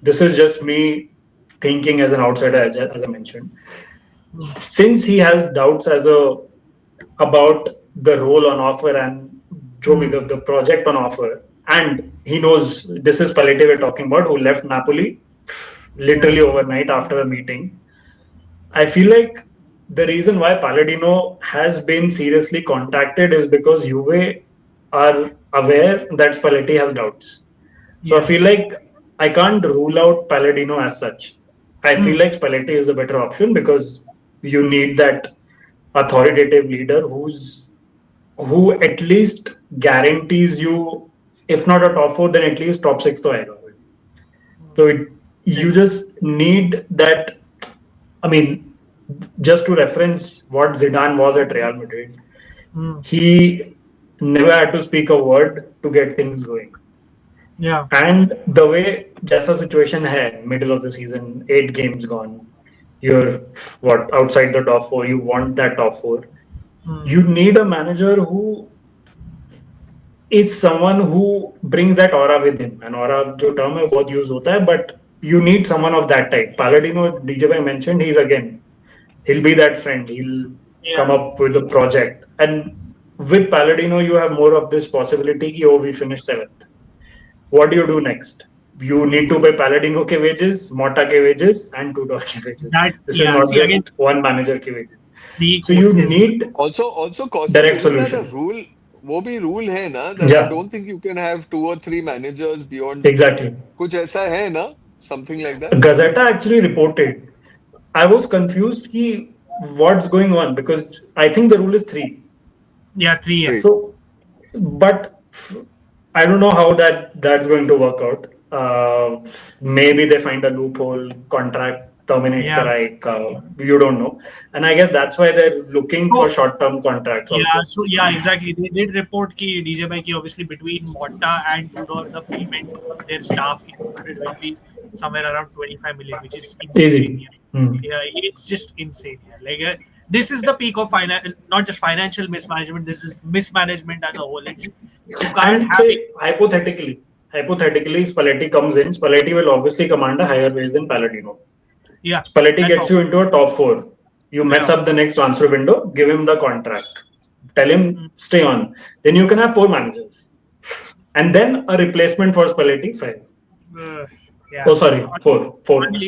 This is just me thinking as an outsider, as I mentioned. Since he has doubts about the role on offer and the project on offer, and he knows this is Spalletti we're talking about, who left Napoli literally overnight after a meeting. I feel like the reason why Palladino has been seriously contacted is because Juve are aware that Spalletti has doubts. So I feel like I can't rule out Palladino as such. I feel like Spalletti is a better option because you need that authoritative leader who at least guarantees you, if not a top 4, then at least top 6 to aega. So you just need that. I mean, just to reference what Zidane was at Real Madrid, he never had to speak a word to get things going. Yeah. And the way जैसा situation है, middle of the season, 8 games gone, you're outside the top 4, you want that top 4. You need a manager who is someone who brings that aura with him. And aura, जो term है बहुत use होता है, but you need someone of that type. Palladino, DJ Bhai mentioned, he'll be that friend. He'll come up with a project. And with Palladino, you have more of this possibility कि, oh, we finished 7th. What do you do next? You need to pay Palladino ke wages, Motta ke wages, and Tudor ke wages. This is not just one manager ke wages. Three So you coaches. need Also, Kaustubh, direct isn't that a solution. rule? वो भी rule है ना that I Yeah, don't think you can have 2 or 3 managers beyond. exactly. कुछ ऐसा है ना? Something like that. Gazeta actually reported. I was confused ki what's going on because I think the rule is three. Yeah, three. Yeah. Three. So, but I don't know how that's going to work out. Maybe they find a loophole, contract terminate Yeah. कराए, you don't know. And I guess that's why they're looking for So short-term contracts yeah, also. so yeah, exactly. They did report ki DJ Bhai ki obviously between Motta and Tudor, the payment to their staff included will be somewhere around 25 million, which is insane. Easy. Hmm. Yeah, it's just insane. Yeah. Like this is the peak of not just financial mismanagement. This is mismanagement as a whole. It's just, you can't And have it. say hypothetically, Spalletti comes in. Spalletti will obviously command a higher wage than Palladino. Yeah, Spalletti that's gets all. you into a top four. You mess Yeah. up the next transfer window, give him the contract. Tell him Mm. stay on. Then you can have 4 managers. And then a replacement for Spalletti, 5. Yeah. Oh, sorry, 4. Fourth.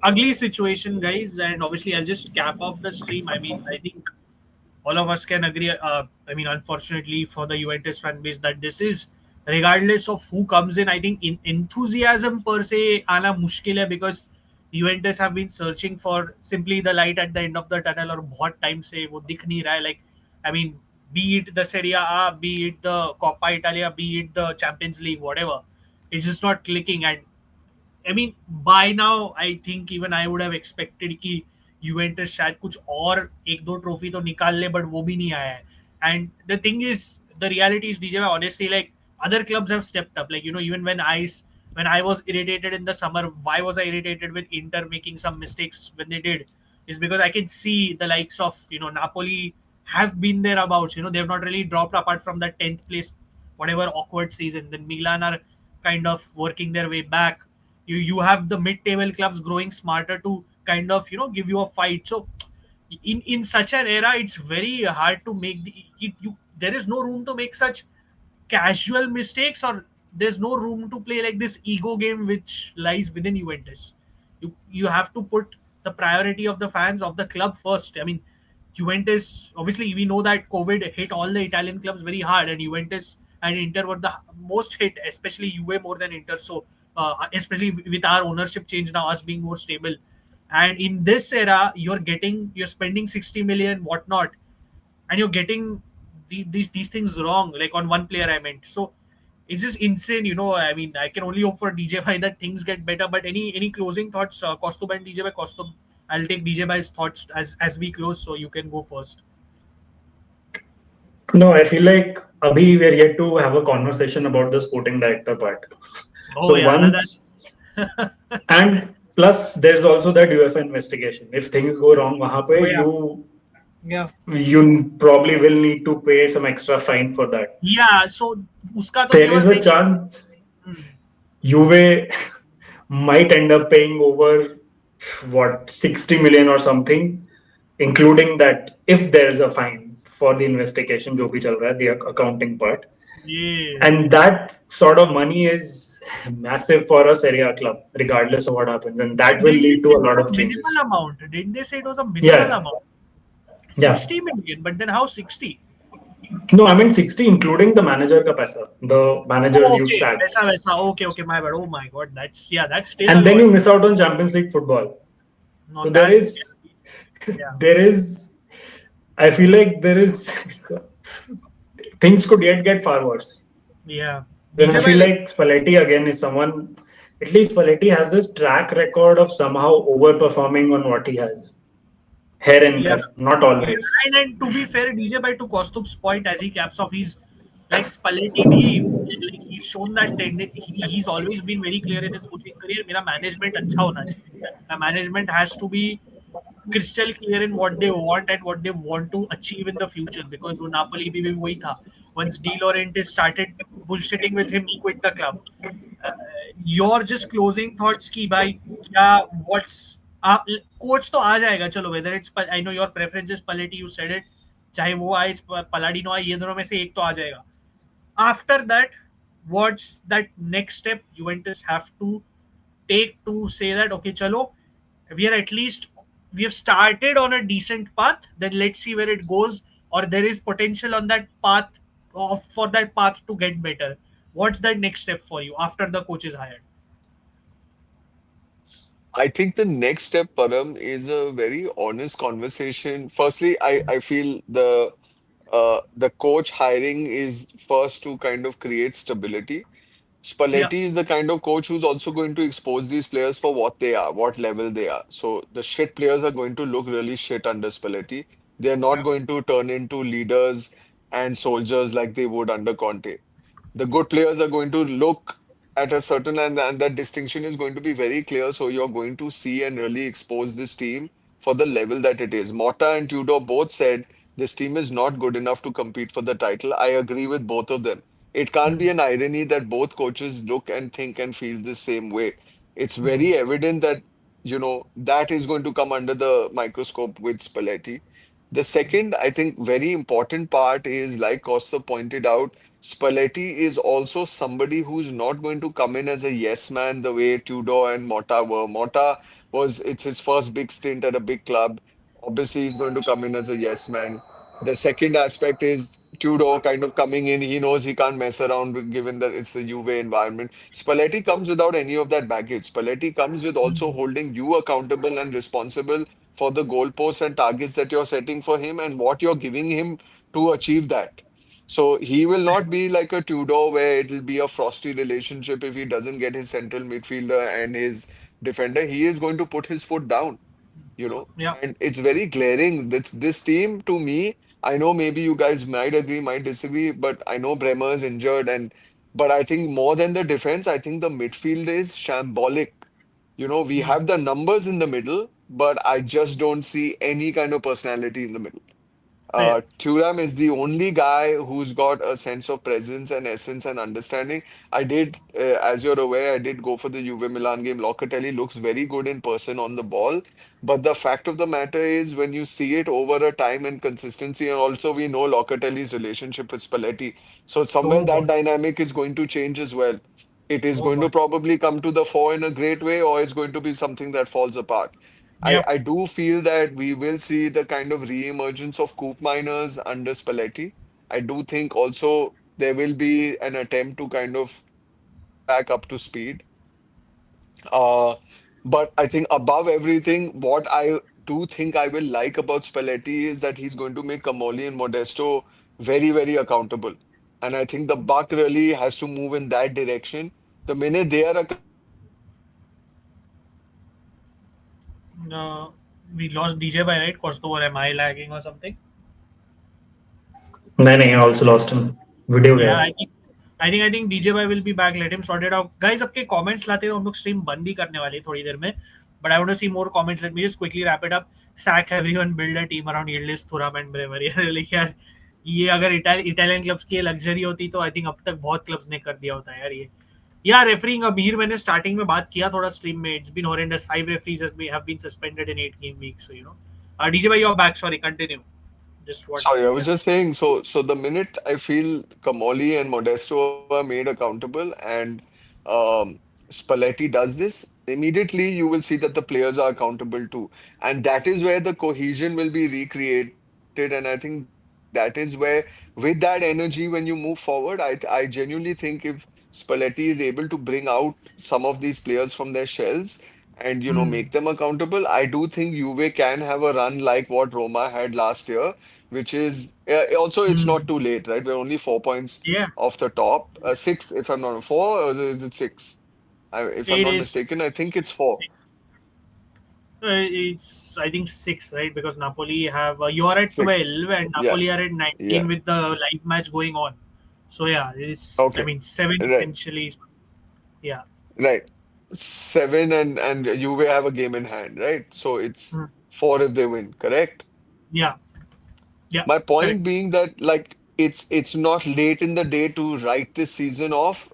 Ugly situation, guys. And obviously, I'll just cap off the stream. I mean, I think all of us can agree. I mean, unfortunately for the Juventus fan base, that this is regardless of who comes in. I think in enthusiasm per se, आना मुश्किल है because Juventus have been searching for simply the light at the end of the tunnel और बहुत time से वो दिख नहीं रहा है. Like, I mean, be it the Serie A, be it the Coppa Italia, be it the Champions League, whatever, it's just not clicking. And I mean, by now, I think even I would have expected कि Juventus शायद कुछ और एक दो trophy तो निकाल ले, but वो भी नहीं आया है. And the thing is, the reality is DJ honestly, like other clubs have stepped up. Like, even when I was irritated in the summer, why was I irritated with Inter making some mistakes when they did? Is because I can see the likes of Napoli have been thereabouts. They have not really dropped apart from that 10th place, whatever awkward season. Then Milan are kind of working their way back. You have the mid-table clubs growing smarter to kind of give you a fight. So in such an era, it's very hard to make there is no room to make such casual mistakes, or there's no room to play like this ego game which lies within Juventus. You have to put the priority of the fans of the club first. I mean, Juventus, obviously we know that COVID hit all the Italian clubs very hard, and Juventus and Inter were the most hit, especially Juve more than Inter. So especially with our ownership change now, us being more stable, and in this era you're spending 60 million whatnot, and you're getting these things wrong, like on one player I meant. So it's just insane. I mean, I can only hope for DJ Bhai that things get better. But any closing thoughts, Kostub and DJ Bhai? Kostub, I'll take DJ Bhai's thoughts as we close, so you can go first. No, I feel like Abhi, we're yet to have a conversation about the sporting director part. Oh So yeah, once, and plus there's also that UEFA investigation. If things go wrong, wahan pe yeah. you probably will need to pay some extra fine for that. Yeah, so uska to There is a chance Juve might end up paying over 60 million or something, including that if there's a fine for the investigation, jo bhi chal raha hai, the accounting part. Yeah. And that sort of money is massive for a Serie A club, regardless of what happens, and that will lead to a lot of changes. Minimal amount. Didn't they say it was a minimal amount? Yeah. 60 million, but then how 60? No, I mean 60 including the manager ka paisa. The managers you sack. Okay, my bad. Oh my god, that's still. And then you miss out on Champions League football. No, so there is, I feel like there is things could yet get far worse. Yeah. Then I feel like Spalletti again is someone, at least Spalletti has this track record of somehow overperforming on what he has. Here and there, not always. And to be fair, DJ Bhai, to Kostub's point, as he caps off, he's like Spalletti, he's shown that he's always been very clear in his coaching career. Mera management अच्छा होना चाहिए. My management has to be crystal clear in what they want and what they want to achieve in the future, because वो Napoli भी वही था. Once De Laurentiis started bullshitting with him, he quit the club. Your just closing thoughts की भाई क्या what's coach तो आ जाएगा, चलो, whether it's, I know your preference is Spalletti, you said it, चाहे वो आए Palladino आए, ये दोनों में से एक तो आ जाएगा. After that, what's that next step Juventus have to take to say that okay, chalo, we are at least we have started on a decent path. Then let's see where it goes, or there is potential on that path of for that path to get better. What's that next step for you after the coach is hired? I think the next step, Param, is a very honest conversation. Firstly, I feel the coach hiring is first to kind of create stability. Yeah, Spalletti is the kind of coach who's also going to expose these players for what they are, what level they are. So the shit players are going to look really shit under Spalletti. They're not yeah, going to turn into leaders and soldiers like they would under Conte. The good players are going to look at a certain and that distinction is going to be very clear. So you're going to see and really expose this team for the level that it is. Motta and Tudor both said this team is not good enough to compete for the title. I agree with both of them. It can't be mm, an irony that both coaches look and think and feel the same way. It's mm, very evident that, that is going to come under the microscope with Spalletti. The second, I think, very important part is, like Costa pointed out, Spalletti is also somebody who's not going to come in as a yes man the way Tudor and Motta were. Motta it's his first big stint at a big club. Obviously, he's going to come in as a yes man. The second aspect is Tudor kind of coming in. He knows he can't mess around given that it's the Juve environment. Spalletti comes without any of that baggage. Spalletti comes with also mm, holding you accountable and responsible for the goalposts and targets that you're setting for him and what you're giving him to achieve that. So he will not be like a Tudor where it'll be a frosty relationship if he doesn't get his central midfielder and his defender. He is going to put his foot down, yeah, and it's very glaring. This team, to me, I know maybe you guys might agree, might disagree, but I know Bremer is injured, but I think more than the defense, I think the midfield is shambolic. We mm, have the numbers in the middle, but I just don't see any kind of personality in the middle. fair. Thuram is the only guy who's got a sense of presence and essence and understanding. As you're aware, I did go for the Juve Milan game. Locatelli looks very good in person on the ball, but the fact of the matter is, when you see it over a time and consistency, and also we know Locatelli's relationship with Spalletti, so somewhere Oh that god, dynamic is going to change as well. It is oh going to god, probably come to the fore in a great way, or it's going to be something that falls apart. I, yeah. I do feel that we will see the kind of re-emergence of Coop miners under Spalletti. I do think also there will be an attempt to kind of bring them back up to speed. Uh, but I think above everything, what I do think I will like about Spalletti is that he's going to make Camoli and Modesto very, very accountable. And I think the buck really has to move in that direction. The minute they are accountable, I think the team will be very stable. Uh, we lost DJ by right? Cause or am I lagging or something? नहीं नहीं, I also lost him. Video Yeah, गया. I think DJ भाई will be back. Let him sort it out. Guys, आपके comments लाते रहो. हम लोग stream बंद ही करने वाले हैं थोड़ी देर में. But I want to see more comments. Let me just quickly wrap it up. Sack everyone, build a team around Yildiz, Thuram and Bremer. यार ये अगर इटालियन क्लब्स की लग्जरी होती तो आई थिंक अब तक बहुत क्लब्स ने कर दिया होता है यार ये. यार रेफरिंग अमीर मैंने स्टार्टिंग में बात किया थोड़ा स्ट्रीम में. It's been horrendous. 5 referees have been suspended in 8 game week. So DJ भाई you're back. Sorry, continue. Just what? Sorry, I was Yeah. just saying, so the minute I feel Camoli and Modesto are made accountable and um, Spalletti does this, immediately you will see that the players are accountable too. And that is where the cohesion will be recreated. And I think that is where, with that energy, when you move forward, I genuinely think if Spalletti is able to bring out some of these players from their shells and make them Hmm. accountable, I do think Juve can have a run like what Roma had last year, which is also it's Hmm. not too late, right? We're only 4 points Yeah. off the top. Six, if I'm not four, or is it six? If I'm It not is. mistaken, I think it's four. It's I think 6, right? Because Napoli have you're at Six. 12 and Yeah, Napoli are at yeah. 19 with the live match going on. So yeah, it's I Okay. mean 7 Right, essentially. Yeah. right. Seven and Juve have a game in hand, right? So it's Hmm. four if they win, correct? Yeah. Yeah. My Correct. point being that, like, it's not late in the day to write this season off.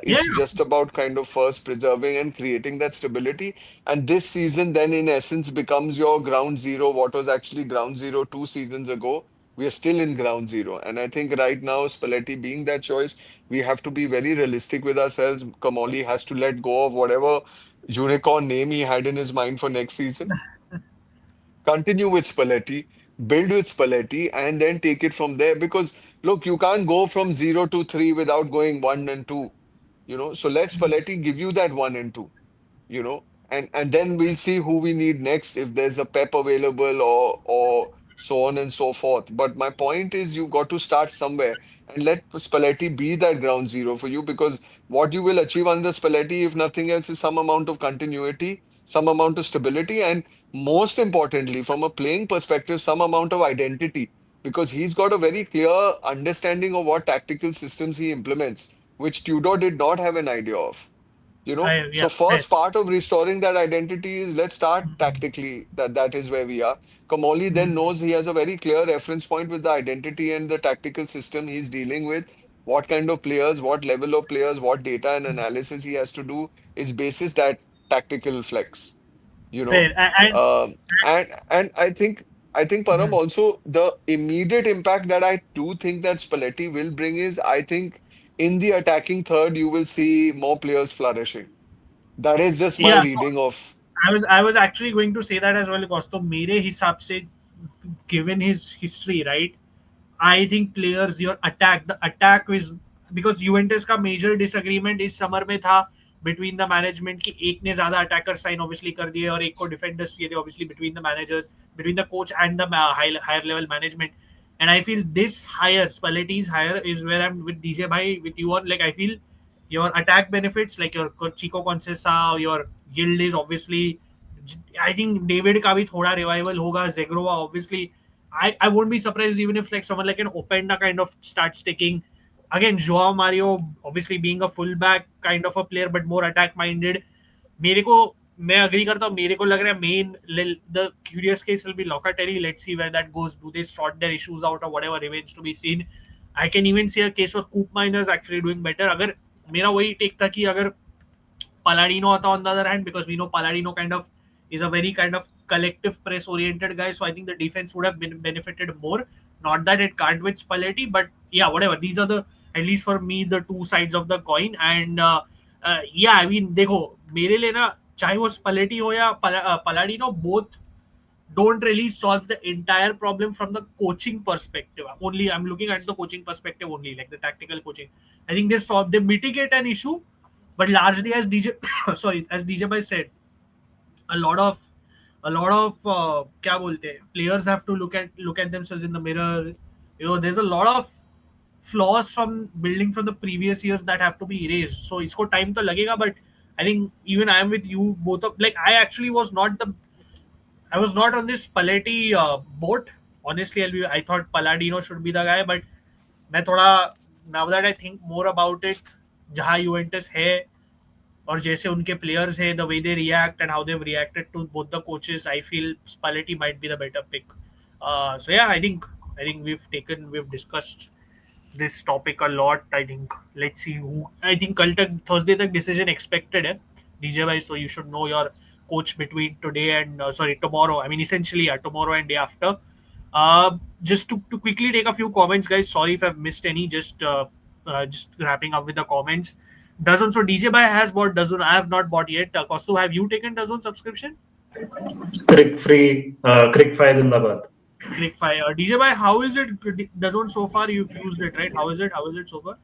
Yeah. It's just about kind of first preserving and creating that stability. And this season then in essence becomes your ground zero, what was actually ground zero 2 seasons ago. We are still in ground zero. And I think right now, Spalletti being that choice, we have to be very realistic with ourselves. Kamali has to let go of whatever unicorn name he had in his mind for next season. continue with Spalletti, build with Spalletti, and then take it from there. Because look, you can't go from 0 to 3 without going 1 and 2. So let Spalletti give you that 1 and 2, and then we'll see who we need next if there's a Pep available or so on and so forth. But my point is you got to start somewhere and let Spalletti be that ground zero for you, because what you will achieve under Spalletti, if nothing else, is some amount of continuity, some amount of stability, and most importantly, from a playing perspective, some amount of identity, because he's got a very clear understanding of what tactical systems he implements, which Tudor did not have an idea of. So Yeah, fair. first part of restoring that identity is let's start tactically. That is where we are. Kamoli then knows he has a very clear reference point with the identity and the tactical system he's dealing with. What kind of players, what level of players, what data and analysis he has to do is basis that tactical flex. You know, Fair. And and I think Param, Mhm. also the immediate impact that I do think that Spalletti will bring is, I think, in the attacking third you will see more players flourishing. That is just my Yeah, so reading of. I was actually going to say that as well, Costo. मेरे हिसाब से, given his history, right? I think players, your attack, the attack is because Juventus का major disagreement इस summer में था between the management कि एक ने ज्यादा attacker sign obviously कर दिए और एक को defenders चाहिए थे, obviously between the managers, between the coach and the higher level management. And I feel this higher, Spalletti's higher, is where I'm with DJ Bhai, with you on. Like, I feel your attack benefits, like your Chico Concesa, your guild is obviously. I think David का भी थोड़ा revival होगा. Zegrova obviously. I won't be surprised even if like someone like an Openda kind of starts taking. Again, Joao Mario obviously being a fullback kind of a player, but more attack minded. मेरे को मैं agree करता हूँ. मेरे को लग रहा है main the curious case will be Locatelli. Let's see where that goes. Do they sort their issues out or whatever remains to be seen. I can even see a case for Coop Miners actually doing better. अगर मेरा वही take था कि अगर Palladino on the other hand, because we know Palladino kind of is a very kind of collective press oriented guy. So I think the defense would have been benefited more. Not that it can't with Spalletti, but yeah, whatever. These are the, at least for me, the two sides of the coin. And yeah, I mean, देखो मेरे लिए ना चाहे वो Spalletti हो या Palladino, both don't really solve the entire problem from the coaching perspective. Only I'm looking at the coaching perspective only, like the tactical coaching. I think they mitigate an issue, but largely as DJ sorry, as DJ Bhai said, a lot of क्या बोलते हैं, players have to look at themselves in the mirror. There's a lot of flaws from building from the previous years that have to be erased. So इसको time तो लगेगा, but I think even I am with you both of, like, I was not on this Spalletti boat. Honestly, I thought Palladino should be the guy, but मैं थोड़ा, now that I think more about it, जहाँ Juventus है और जैसे उनके players है, the way they react and how they've reacted to both the coaches, I feel Spalletti might be the better pick. So yeah, I think we've discussed this topic a lot. I think let's see who. I think कल तक Thursday तक decision expected है DJ भाई, so you should know your coach between today and tomorrow. I mean essentially tomorrow and day after. Just to quickly take a few comments, guys. Sorry if I've missed any. Just wrapping up with the comments. Dazun. So DJ Bhai has bought Dazun. I have not bought yet. Kostu, have you taken Dazun subscription? Crick free, Crick Fire Zindabad. Click Fire. DJ Bhai, how is it? Dazun so far? You've used it, right? How is it? How is it so far?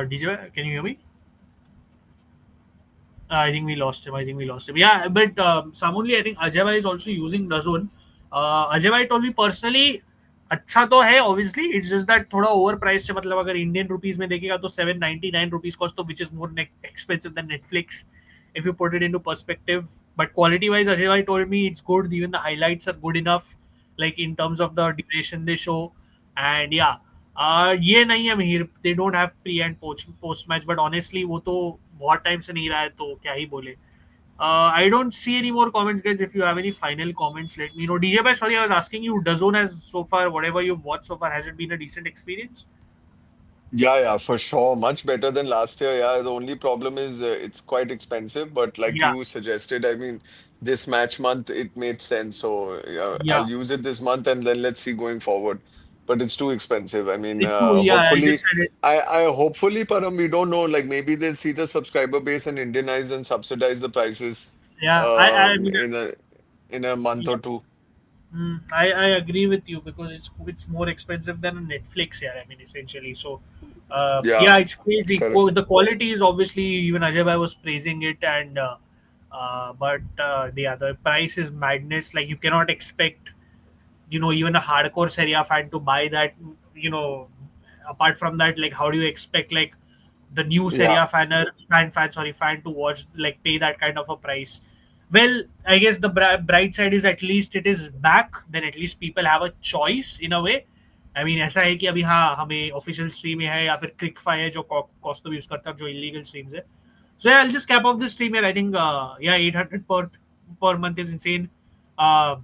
DJ Bhai, can you hear me? I think we lost him. Yeah, but some only I think Ajay Bhai is also using Dazun. Ajay Bhai told me personally, अच्छा तो है obviously. It's just that थोड़ा overpriced है. मतलब अगर Indian rupees में देखेगा तो 799 rupees cost, which is more expensive than Netflix if you put it into perspective. But quality wise, Ajay Bhai told me it's good. Even the highlights are good enough, like in terms of the duration they show. And yeah, ये नहीं है Mir, they don't have pre and post match, but honestly वो तो बहुत time से नहीं रहा है, तो क्या ही बोले. I don't see any more comments, guys. If you have any final comments, let me know. DJ Bhai, sorry, I was asking you, DAZN has so far, whatever you've watched so far, has it been a decent experience? Yeah, for sure. Much better than last year. Yeah, the only problem is it's quite expensive, but like Yeah, you suggested, I mean, this match month it made sense. So yeah, I'll yeah. use it this month and then let's see going forward. but it's too expensive. I mean, It's too, yeah, I just hopefully, said it. I hopefully, Param, we don't know. Like maybe they'll see the subscriber base and Indianize and subsidize the prices Yeah, I mean, in a month or yeah. two. I agree with you because it's more expensive than Netflix. Yeah, I mean essentially. So, Yeah, yeah, it's crazy. correct. The quality is obviously, even Ajay Bhai was praising it, and but yeah, the price is madness. Like you cannot expect, even a hardcore Serie A fan to buy that. You know, apart from that, like how do you expect like the new Serie Yeah, A fan to watch, like pay that kind of a price? Well, I guess the bright side is at least it is back. Then at least people have a choice in a way. I mean ऐसा है कि अभी हाँ हमें official stream है या फिर क्रिकफाई है जो कॉस्ट यूज करता है जो इलीगल स्ट्रीम्स है. So yeah, I'll just cap off this stream here. I think yeah, 800 per month is insane. Uh,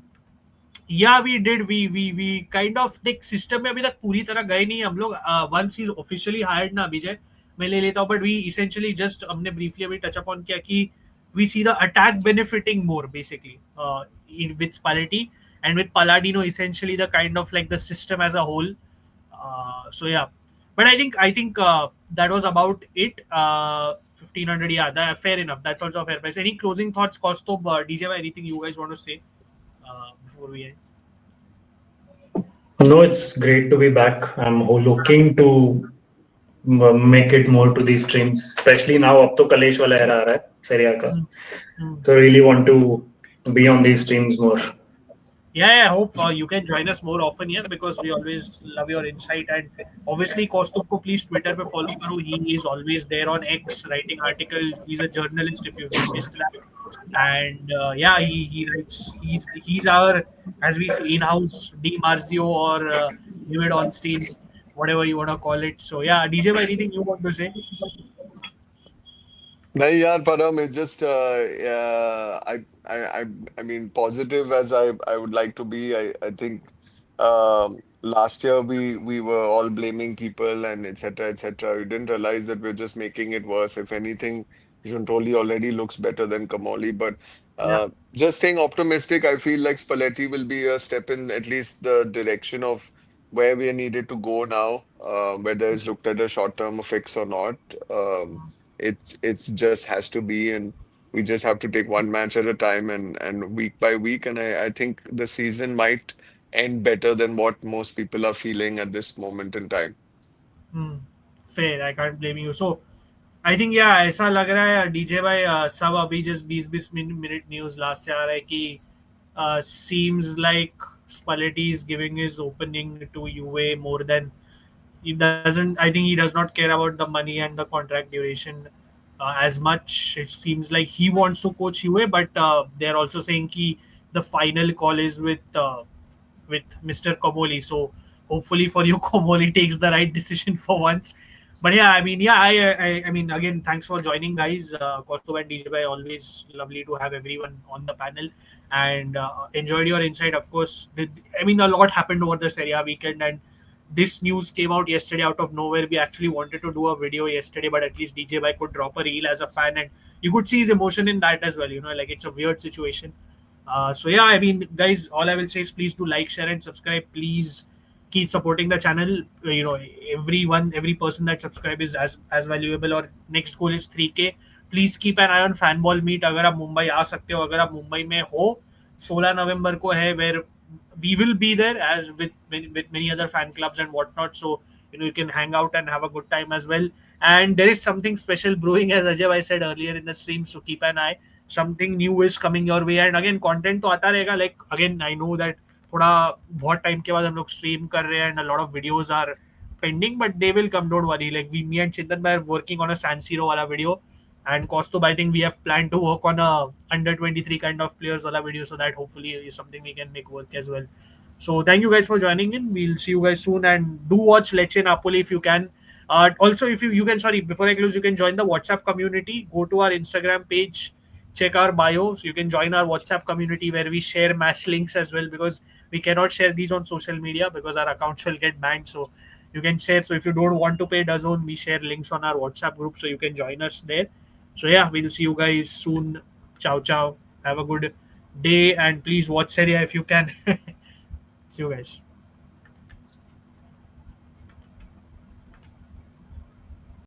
yeah, we kind of देख सिस्टम में अभी तक पूरी तरह गए नहीं हम लोग. वंस इज ऑफिशियली हायर्ड ना अभिजय, मैं ले लेता हूँ, बट वी इसेंशियली जस्ट हमने ब्रीफली अभी टच अपॉन किया कि we see the attack benefiting more basically with Spalletti and with Palladino essentially the kind of like the system as a whole. So yeah, but I think that was about it. 1500, yeah, fair enough. That's also a fair price. Any closing thoughts, Kosto, DJ, anything you guys want to say before we end? No, it's great to be back. I'm looking to make it more to these streams, especially now. अब तो कलेश वाला era आ रहा है Serie A का, Hmm. Hmm. so really want to be on these streams more. Yeah, I hope you can join us more often here because we always love your insight. And obviously, Kaustubh ko please Twitter pe follow karo. He is always there on X writing articles. He's a journalist if you've missed that. And yeah, he writes. He's our, as we say, in-house D Marzio or David Onstein, whatever you want to call it. So yeah, DJ, anything you want to say? nahi yaar, Param, it's just I mean positive as I would like to be. I think last year we were all blaming people and etc etc. We didn't realize that we're just making it worse. If anything, Giuntoli already looks better than Kamoli, but Yeah. just staying optimistic, I feel like Spalletti will be a step in at least the direction of where we are needed to go now, whether it's looked at a short-term fix or not. It's just has to be, and we just have to take one match at a time and week by week. And I think the season might end better than what most people are feeling at this moment in time. Hmm. Fair. I can't blame you. So I think या ऐसा लग रहा है DJ भाई, सब अभी just 20-20 minute news last से आ रहा है कि seems like Spalletti is giving his opening to UA more than he doesn't. I think he does not care about the money and the contract duration as much. It seems like he wants to coach UA, but they're also saying कि the final call is with Mr. Komoli. So hopefully for you, Komoli takes the right decision for once. But yeah, I mean, yeah, I mean, again, thanks for joining, guys. Kosto and DJ Bhai, always lovely to have everyone on the panel, and enjoyed your insight. Of course, I mean, a lot happened over the Serie A weekend, and this news came out yesterday out of nowhere. We actually wanted to do a video yesterday, but at least DJ Bhai could drop a reel as a fan, and you could see his emotion in that as well. Like it's a weird situation. So yeah, I mean, guys, all I will say is please do like, share, and subscribe. Please keep supporting the channel. Every person that subscribe is as valuable. Or next goal is 3K. Please keep an eye on Fanball Meet. अगर आप मुंबई आ सकते हो, अगर आप मुंबई में हो, 16 नवंबर को है, where we will be there as with many other fan clubs and whatnot. So you can hang out and have a good time as well. And there is something special brewing, as Ajay I said earlier in the stream. So keep an eye. Something new is coming your way. And again, content तो आता रहेगा. Like again, I know that थोड़ा बहुत time के बाद हम लोग stream कर रहे हैं and a lot of videos are pending, but they will come. Don't worry. Like me and Chintan are working on a San Siro wala video, and Kostub, I think we have planned to work on a under 23 kind of players wala video, so that hopefully is something we can make work as well. So thank you guys for joining in. We'll see you guys soon, and do watch Lecce Napoli if you can. Also, if you can, sorry, before I close, you can join the WhatsApp community. Go to our Instagram page, check our bio, so you can join our WhatsApp community where we share match links as well, because we cannot share these on social media because our accounts will get banned. So you can share. So if you don't want to pay DAZN, we share links on our WhatsApp group, so you can join us there. So yeah, we'll see you guys soon. Ciao, ciao. Have a good day, and please watch Serie A if you can. See you guys.